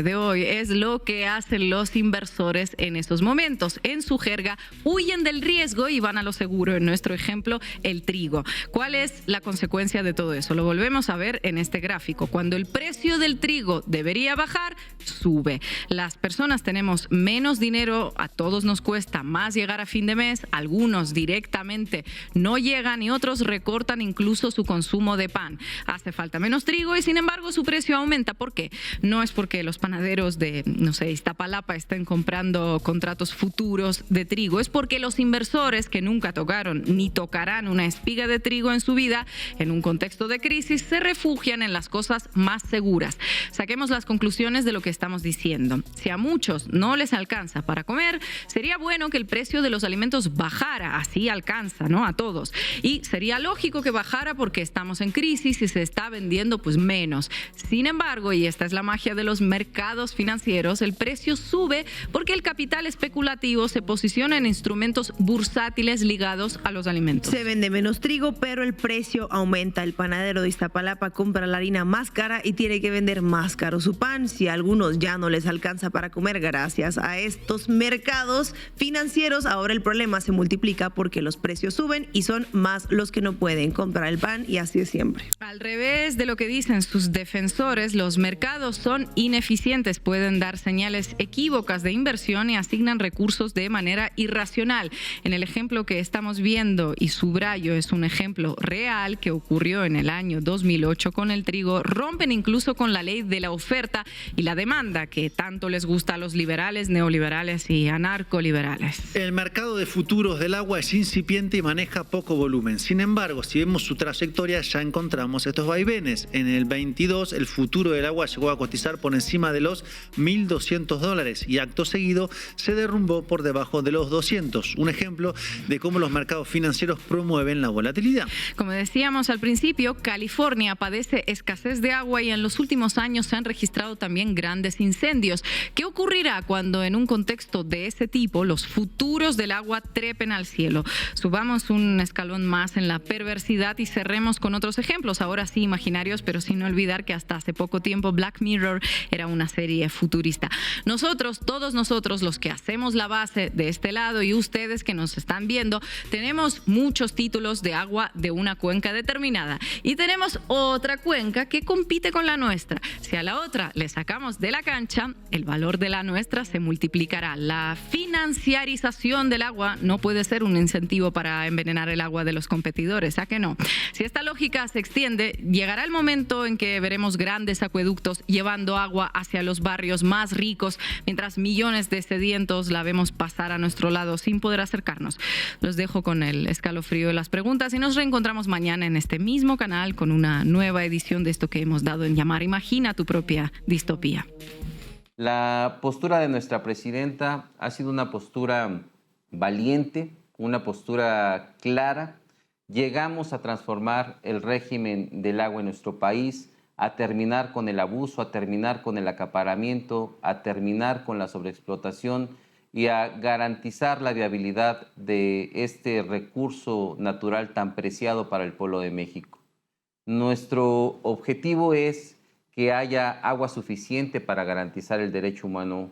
S2: de hoy, es lo que hacen los inversores en esos momentos. En su jerga, huyen del riesgo y van a lo seguro. En nuestro ejemplo, el trigo. ¿Cuál es la consecuencia de todo eso? Lo volvemos a ver en este gráfico. Cuando el precio del trigo debería bajar, sube. Las personas tenemos menos dinero, a todos nos cuesta más llegar a fin de mes, algunos directamente no llegan y otros recortan incluso su consumo de pan. Hace falta menos trigo y sin embargo su precio aumenta. ¿Por qué? No es porque los panaderos de, Iztapalapa estén comprando contratos futuros de trigo, es porque los inversores que nunca tocaron ni tocarán una espiga de trigo en su vida, en un contexto de crisis, se refugian en las cosas más seguras. Saquemos las conclusiones de lo que estamos diciendo. Si a muchos no les alcanza para comer, sería bueno que el precio de los alimentos bajara, así alcanza, ¿no?, a todos. Y sería lógico que bajara porque estamos en crisis y se está vendiendo pues menos. Sin embargo, y esta es la magia de los mercados financieros, el precio sube porque el capital especulativo se posiciona en instrumentos bursátiles ligados a los alimentos.
S5: Se vende menos trigo, pero el precio aumenta. El panadero de Iztapalapa compra la harina más cara y tiene que vender más caro su pan. Si a algunos ya no les alcanza para comer gracias a estos mercados financieros, ahora el problema se se multiplica porque los precios suben y son más los que no pueden comprar el pan, y así es siempre.
S2: Al revés de lo que dicen sus defensores, los mercados son ineficientes, pueden dar señales equívocas de inversión y asignan recursos de manera irracional. En el ejemplo que estamos viendo, y subrayo, es un ejemplo real que ocurrió en el año 2008 con el trigo, rompen incluso con la ley de la oferta y la demanda que tanto les gusta a los liberales, neoliberales y anarcoliberales.
S4: El mercado de futuros del agua es incipiente y maneja poco volumen. Sin embargo, si vemos su trayectoria, ya encontramos estos vaivenes. En el 22, el futuro del agua llegó a cotizar por encima de los $1.200 y acto seguido se derrumbó por debajo de los 200. Un ejemplo de cómo los mercados financieros promueven la volatilidad.
S2: Como decíamos al principio, California padece escasez de agua y en los últimos años se han registrado también grandes incendios. ¿Qué ocurrirá cuando en un contexto de ese tipo los futuros del agua trepen al cielo? Subamos un escalón más en la perversidad y cerremos con otros ejemplos, ahora sí imaginarios, pero sin olvidar que hasta hace poco tiempo Black Mirror era una serie futurista. Nosotros, todos nosotros, los que hacemos la base de este lado y ustedes que nos están viendo, tenemos muchos títulos de agua de una cuenca determinada y tenemos otra cuenca que compite con la nuestra. Si a la otra le sacamos de la cancha, el valor de la nuestra se multiplicará. La financiarización del agua no puede ser un incentivo para envenenar el agua de los competidores, ¿a que no? Si esta lógica se extiende, llegará el momento en que veremos grandes acueductos llevando agua hacia los barrios más ricos, mientras millones de sedientos la vemos pasar a nuestro lado sin poder acercarnos. Los dejo con el escalofrío de las preguntas y nos reencontramos mañana en este mismo canal con una nueva edición de esto que hemos dado en llamar Imagina tu propia distopía.
S6: La postura de nuestra presidenta ha sido una postura valiente, una postura clara. Llegamos a transformar el régimen del agua en nuestro país, a terminar con el abuso, a terminar con el acaparamiento, a terminar con la sobreexplotación y a garantizar la viabilidad de este recurso natural tan preciado para el pueblo de México. Nuestro objetivo es que haya agua suficiente para garantizar el derecho humano,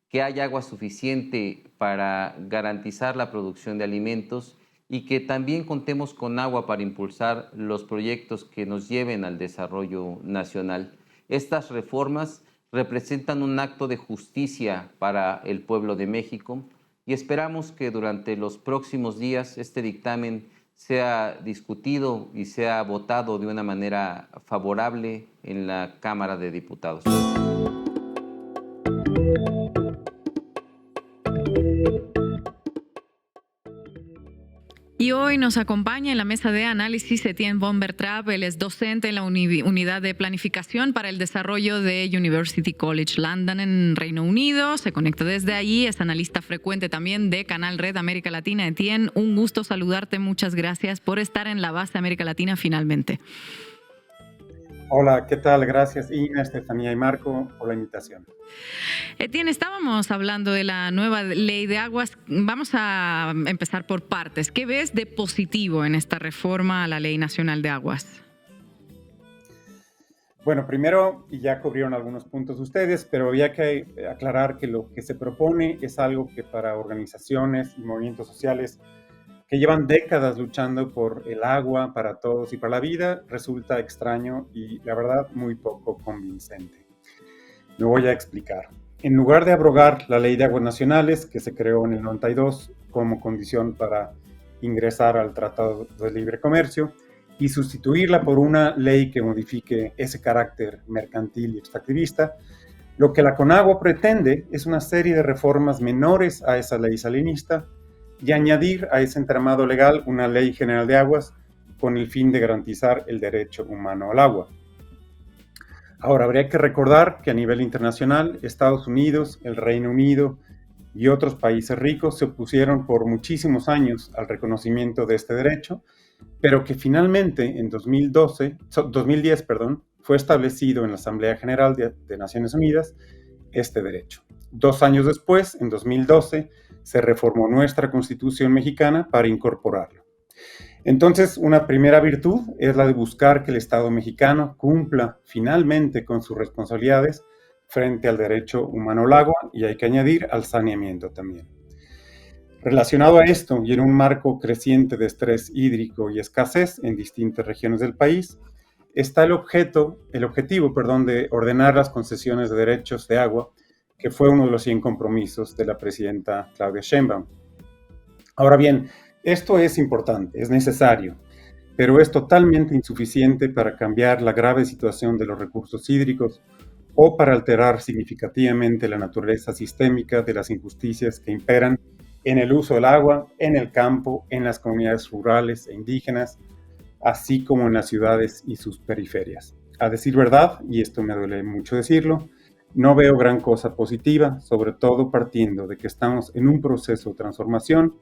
S6: que haya agua suficiente para garantizar la producción de alimentos y que también contemos con agua para impulsar los proyectos que nos lleven al desarrollo nacional. Estas reformas representan un acto de justicia para el pueblo de México y esperamos que durante los próximos días este dictamen sea discutido y sea votado de una manera favorable en la Cámara de Diputados.
S2: Y hoy nos acompaña en la mesa de análisis Etienne Bombertrap. Él es docente en la Unidad de Planificación para el Desarrollo de University College London en Reino Unido. Se conecta desde allí, es analista frecuente también de Canal Red América Latina. Etienne, un gusto saludarte. Muchas gracias por estar en la base América Latina finalmente.
S14: Hola, ¿qué tal? Gracias Ina, Estefanía y Marco por la invitación.
S2: Etienne, estábamos hablando de la nueva ley de aguas. Vamos a empezar por partes. ¿Qué ves de positivo en esta reforma a la Ley Nacional de Aguas?
S14: Bueno, primero, y ya cubrieron algunos puntos ustedes, pero había que aclarar que lo que se propone es algo que para organizaciones y movimientos sociales que llevan décadas luchando por el agua para todos y para la vida, resulta extraño y, la verdad, muy poco convincente. Me voy a explicar. En lugar de abrogar la Ley de Aguas Nacionales, que se creó en el 92 como condición para ingresar al Tratado de Libre Comercio, y sustituirla por una ley que modifique ese carácter mercantil y extractivista, lo que la Conagua pretende es una serie de reformas menores a esa ley salinista y añadir a ese entramado legal una ley general de aguas con el fin de garantizar el derecho humano al agua. Ahora, habría que recordar que a nivel internacional, Estados Unidos, el Reino Unido y otros países ricos se opusieron por muchísimos años al reconocimiento de este derecho, pero que finalmente en 2010, fue establecido en la Asamblea General de Naciones Unidas este derecho. 2 años después, en 2012, se reformó nuestra Constitución mexicana para incorporarlo. Entonces, una primera virtud es la de buscar que el Estado mexicano cumpla finalmente con sus responsabilidades frente al derecho humano al agua y hay que añadir al saneamiento también. Relacionado a esto y en un marco creciente de estrés hídrico y escasez en distintas regiones del país, está el objetivo, de ordenar las concesiones de derechos de agua, que fue uno de los 100 compromisos de la presidenta Claudia Sheinbaum. Ahora bien, esto es importante, es necesario, pero es totalmente insuficiente para cambiar la grave situación de los recursos hídricos o para alterar significativamente la naturaleza sistémica de las injusticias que imperan en el uso del agua, en el campo, en las comunidades rurales e indígenas, así como en las ciudades y sus periferias. A decir verdad, y esto me duele mucho decirlo, no veo gran cosa positiva, sobre todo partiendo de que estamos en un proceso de transformación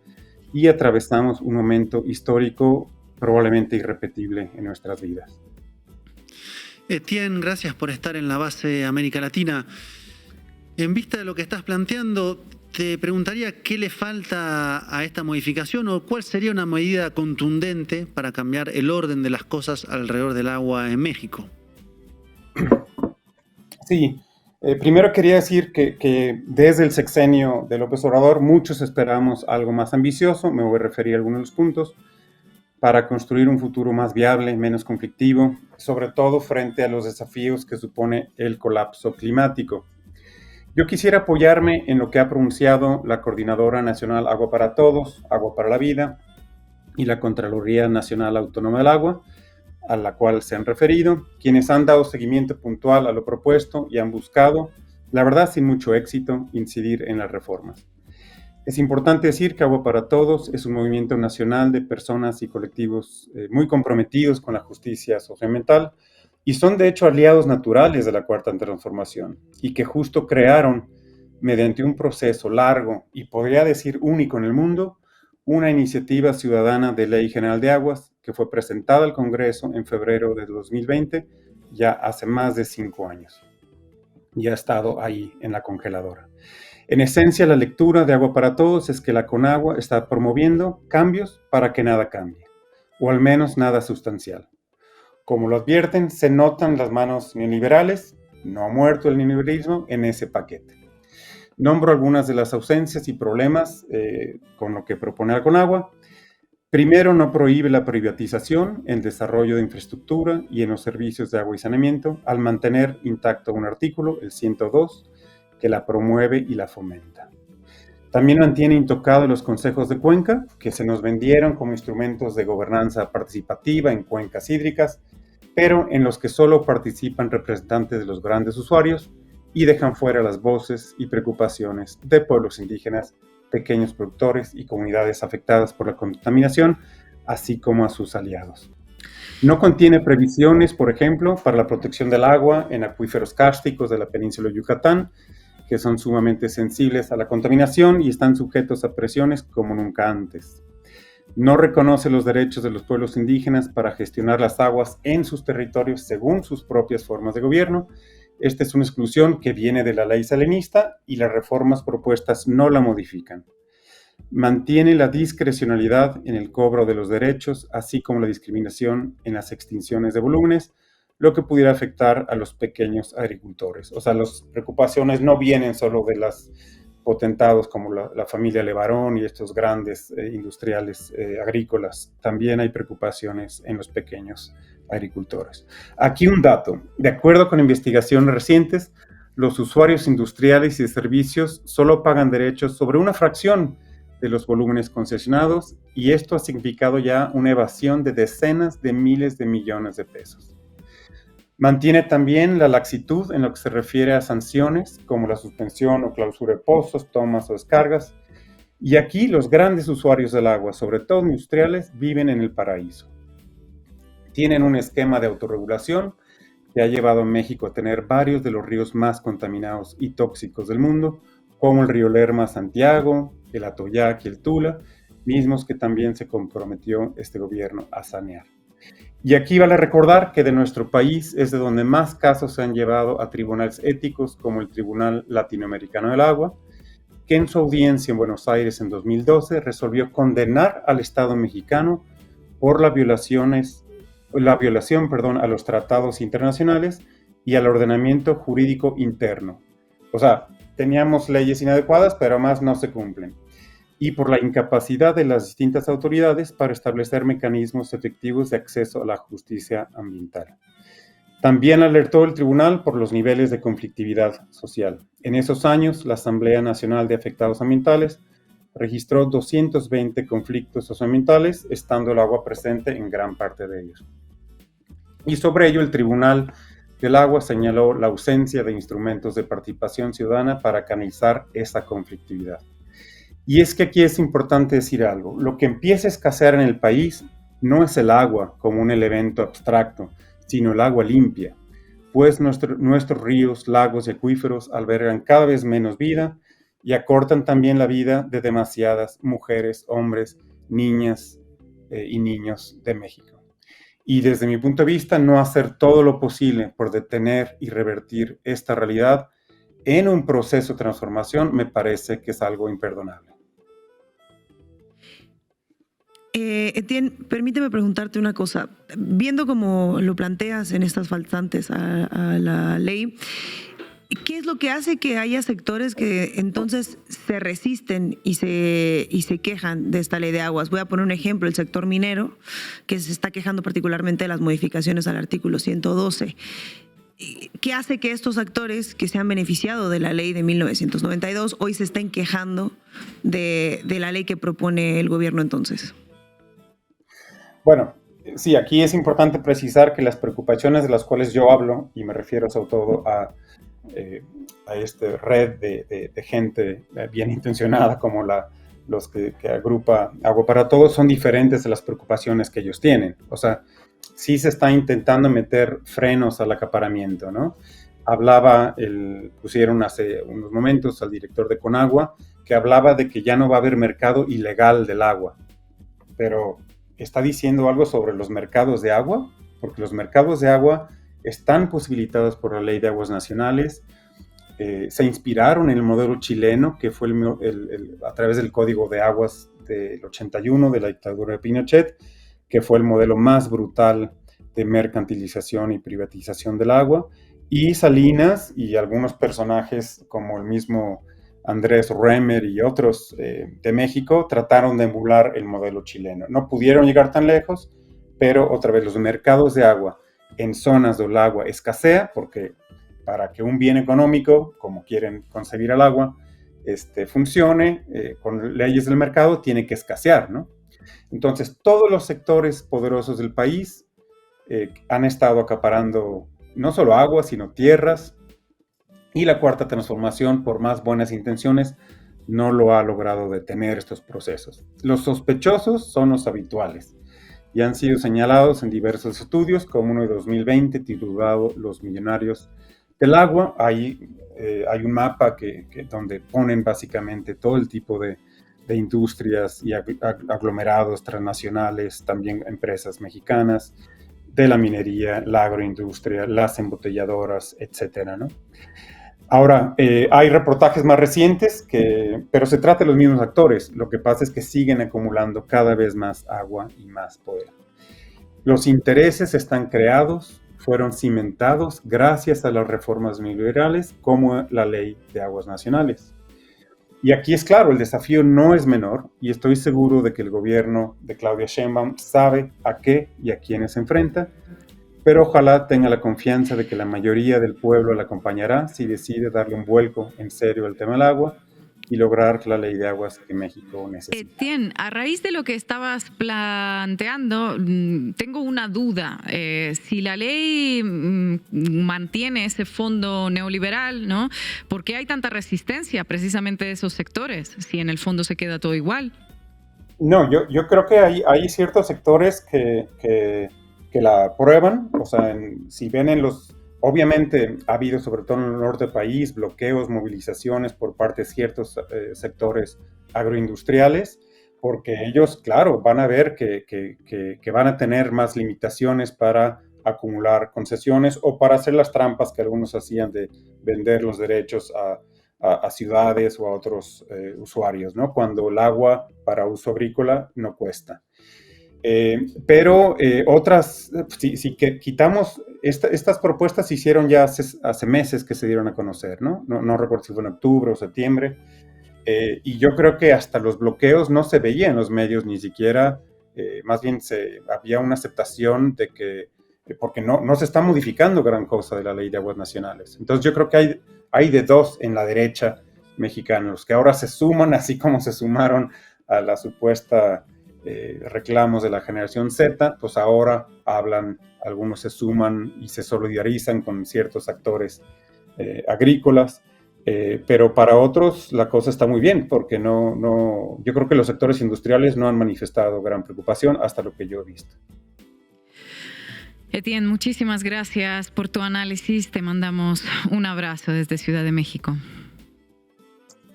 S14: y atravesamos un momento histórico probablemente irrepetible en nuestras vidas.
S4: Etienne, gracias por estar en la base América Latina. En vista de lo que estás planteando, te preguntaría qué le falta a esta modificación o cuál sería una medida contundente para cambiar el orden de las cosas alrededor del agua en México.
S14: Sí, primero quería decir que desde el sexenio de López Obrador muchos esperamos algo más ambicioso, me voy a referir a algunos de los puntos, para construir un futuro más viable, menos conflictivo, sobre todo frente a los desafíos que supone el colapso climático. Yo quisiera apoyarme en lo que ha pronunciado la Coordinadora Nacional Agua para Todos, Agua para la Vida, y la Contraloría Nacional Autónoma del Agua, a la cual se han referido, quienes han dado seguimiento puntual a lo propuesto y han buscado, la verdad sin mucho éxito, incidir en las reformas. Es importante decir que Agua para Todos es un movimiento nacional de personas y colectivos muy comprometidos con la justicia socioambiental y son de hecho aliados naturales de la Cuarta Transformación y que justo crearon, mediante un proceso largo y podría decir único en el mundo, una iniciativa ciudadana de Ley General de Aguas que fue presentada al Congreso en febrero de 2020, ya hace más de 5 años. Ya ha estado ahí en la congeladora. En esencia, la lectura de Agua para Todos es que la Conagua está promoviendo cambios para que nada cambie, o al menos nada sustancial. Como lo advierten, se notan las manos neoliberales, no ha muerto el neoliberalismo en ese paquete. Nombro algunas de las ausencias y problemas con lo que propone la Conagua. Primero, no prohíbe la privatización, el desarrollo de infraestructura y en los servicios de agua y saneamiento, al mantener intacto un artículo, el 102, que la promueve y la fomenta. También mantiene intocado los consejos de cuenca, que se nos vendieron como instrumentos de gobernanza participativa en cuencas hídricas, pero en los que solo participan representantes de los grandes usuarios y dejan fuera las voces y preocupaciones de pueblos indígenas, pequeños productores y comunidades afectadas por la contaminación, así como a sus aliados. No contiene previsiones, por ejemplo, para la protección del agua en acuíferos kársticos de la península de Yucatán, que son sumamente sensibles a la contaminación y están sujetos a presiones como nunca antes. No reconoce los derechos de los pueblos indígenas para gestionar las aguas en sus territorios según sus propias formas de gobierno. Esta es una exclusión que viene de la ley salinista y las reformas propuestas no la modifican. Mantiene la discrecionalidad en el cobro de los derechos, así como la discriminación en las extinciones de volúmenes, lo que pudiera afectar a los pequeños agricultores. O sea, las preocupaciones no vienen solo de los potentados como la familia Levarón y estos grandes industriales agrícolas. También hay preocupaciones en los pequeños agricultores. Aquí un dato. De acuerdo con investigaciones recientes, los usuarios industriales y de servicios solo pagan derechos sobre una fracción de los volúmenes concesionados y esto ha significado ya una evasión de decenas de miles de millones de pesos. Mantiene también la laxitud en lo que se refiere a sanciones, como la suspensión o clausura de pozos, tomas o descargas. Y aquí los grandes usuarios del agua, sobre todo industriales, viven en el paraíso. Tienen un esquema de autorregulación que ha llevado a México a tener varios de los ríos más contaminados y tóxicos del mundo, como el río Lerma-Santiago, el Atoyac y el Tula, mismos que también se comprometió este gobierno a sanear. Y aquí vale recordar que de nuestro país es de donde más casos se han llevado a tribunales éticos como el Tribunal Latinoamericano del Agua, que en su audiencia en Buenos Aires en 2012 resolvió condenar al Estado mexicano por la violación a los tratados internacionales y al ordenamiento jurídico interno. O sea, teníamos leyes inadecuadas, pero además no se cumplen. y por la incapacidad de las distintas autoridades para establecer mecanismos efectivos de acceso a la justicia ambiental. También alertó el tribunal por los niveles de conflictividad social. En esos años, la Asamblea Nacional de Afectados Ambientales registró 220 conflictos socioambientales, estando el agua presente en gran parte de ellos. Y sobre ello, el Tribunal del Agua señaló la ausencia de instrumentos de participación ciudadana para canalizar esa conflictividad. Y es que aquí es importante decir algo. Lo que empieza a escasear en el país no es el agua como un elemento abstracto, sino el agua limpia, pues nuestros ríos, lagos y acuíferos albergan cada vez menos vida y acortan también la vida de demasiadas mujeres, hombres, niñas y niños de México. Y desde mi punto de vista, no hacer todo lo posible por detener y revertir esta realidad en un proceso de transformación me parece que es algo imperdonable.
S5: Etienne, permíteme preguntarte una cosa. Viendo cómo lo planteas en estas faltantes a la ley, ¿qué es lo que hace que haya sectores que entonces se resisten y se quejan de esta ley de aguas? Voy a poner un ejemplo, el sector minero, que se está quejando particularmente de las modificaciones al artículo 112. ¿Qué hace que estos actores que se han beneficiado de la ley de 1992 hoy se estén quejando de la ley que propone el gobierno entonces?
S14: Bueno, sí, aquí es importante precisar que las preocupaciones de las cuales yo hablo, y me refiero sobre todo a esta red de gente bien intencionada como los que agrupa Agua para Todos, son diferentes de las preocupaciones que ellos tienen. O sea, sí se está intentando meter frenos al acaparamiento, ¿no? Pusieron hace unos momentos al director de Conagua, que hablaba de que ya no va a haber mercado ilegal del agua, pero ¿está diciendo algo sobre los mercados de agua? Porque los mercados de agua están posibilitados por la Ley de Aguas Nacionales, se inspiraron en el modelo chileno, que fue a través del Código de Aguas del 81 de la dictadura de Pinochet, que fue el modelo más brutal de mercantilización y privatización del agua, y Salinas y algunos personajes como el mismo Andrés Remer y otros de México trataron de emular el modelo chileno. No pudieron llegar tan lejos, pero otra vez los mercados de agua en zonas donde el agua escasea, porque para que un bien económico, como quieren concebir al agua, funcione con leyes del mercado, tiene que escasear, ¿no? Entonces, todos los sectores poderosos del país han estado acaparando no solo agua, sino tierras, y la Cuarta Transformación, por más buenas intenciones, no lo ha logrado detener estos procesos. Los sospechosos son los habituales y han sido señalados en diversos estudios, como uno de 2020 titulado Los Millonarios del Agua. Hay un mapa donde ponen básicamente todo el tipo de industrias y aglomerados transnacionales, también empresas mexicanas, de la minería, la agroindustria, las embotelladoras, etcétera, ¿no? Ahora, hay reportajes más recientes, pero se trata de los mismos actores. Lo que pasa es que siguen acumulando cada vez más agua y más poder. Los intereses están creados, fueron cimentados gracias a las reformas neoliberales como la Ley de Aguas Nacionales. Y aquí es claro, el desafío no es menor y estoy seguro de que el gobierno de Claudia Sheinbaum sabe a qué y a quiénes se enfrenta, pero ojalá tenga la confianza de que la mayoría del pueblo la acompañará si decide darle un vuelco en serio al tema del agua y lograr la ley de aguas que México necesita.
S2: Etienne, a raíz de lo que estabas planteando, tengo una duda. Si la ley mantiene ese fondo neoliberal, ¿no? ¿Por qué hay tanta resistencia precisamente de esos sectores, si en el fondo se queda todo igual?
S14: No, yo creo que hay ciertos sectores que la aprueban. O sea, si ven obviamente ha habido, sobre todo en el norte del país, bloqueos, movilizaciones por parte de ciertos sectores agroindustriales, porque ellos, claro, van a ver que van a tener más limitaciones para acumular concesiones o para hacer las trampas que algunos hacían de vender los derechos a ciudades o a otros usuarios, ¿no? Cuando el agua para uso agrícola no cuesta. Pero otras, si quitamos, estas propuestas se hicieron ya hace meses que se dieron a conocer, ¿no? No recuerdo si fue en octubre o septiembre. Y yo creo que hasta los bloqueos no se veía en los medios ni siquiera, más bien había una aceptación de que, porque no se está modificando gran cosa de la ley de aguas nacionales. Entonces yo creo que hay de dos en la derecha mexicana, los que ahora se suman, así como se sumaron a la supuesta reclamos de la generación Z, pues ahora hablan, algunos se suman y se solidarizan con ciertos actores agrícolas, pero para otros la cosa está muy bien, porque yo creo que los sectores industriales no han manifestado gran preocupación hasta lo que yo he visto.
S2: Etienne, muchísimas gracias por tu análisis. Te mandamos un abrazo desde Ciudad de México.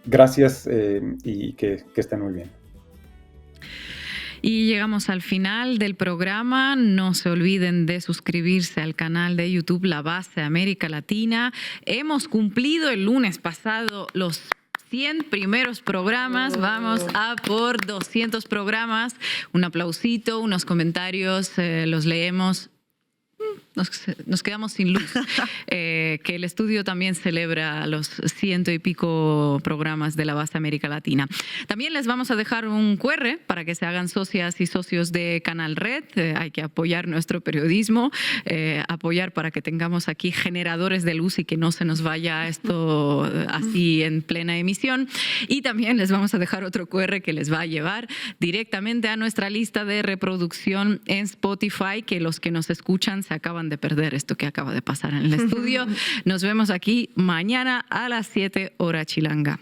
S14: Gracias y que estén muy bien.
S2: Y llegamos al final del programa. No se olviden de suscribirse al canal de YouTube La Base América Latina. Hemos cumplido el lunes pasado los 100 primeros programas. Vamos a por 200 programas. Un aplausito, unos comentarios, los leemos. Nos quedamos sin luz. Que el estudio también celebra los 100 y pico programas de La Base América Latina. También les vamos a dejar un QR para que se hagan socias y socios de Canal Red. Hay que apoyar nuestro periodismo, apoyar para que tengamos aquí generadores de luz y que no se nos vaya esto así en plena emisión. Y también les vamos a dejar otro QR que les va a llevar directamente a nuestra lista de reproducción en Spotify, que los que nos escuchan se acaban de perder esto que acaba de pasar en el estudio. Nos vemos aquí mañana a las 7 hora chilanga.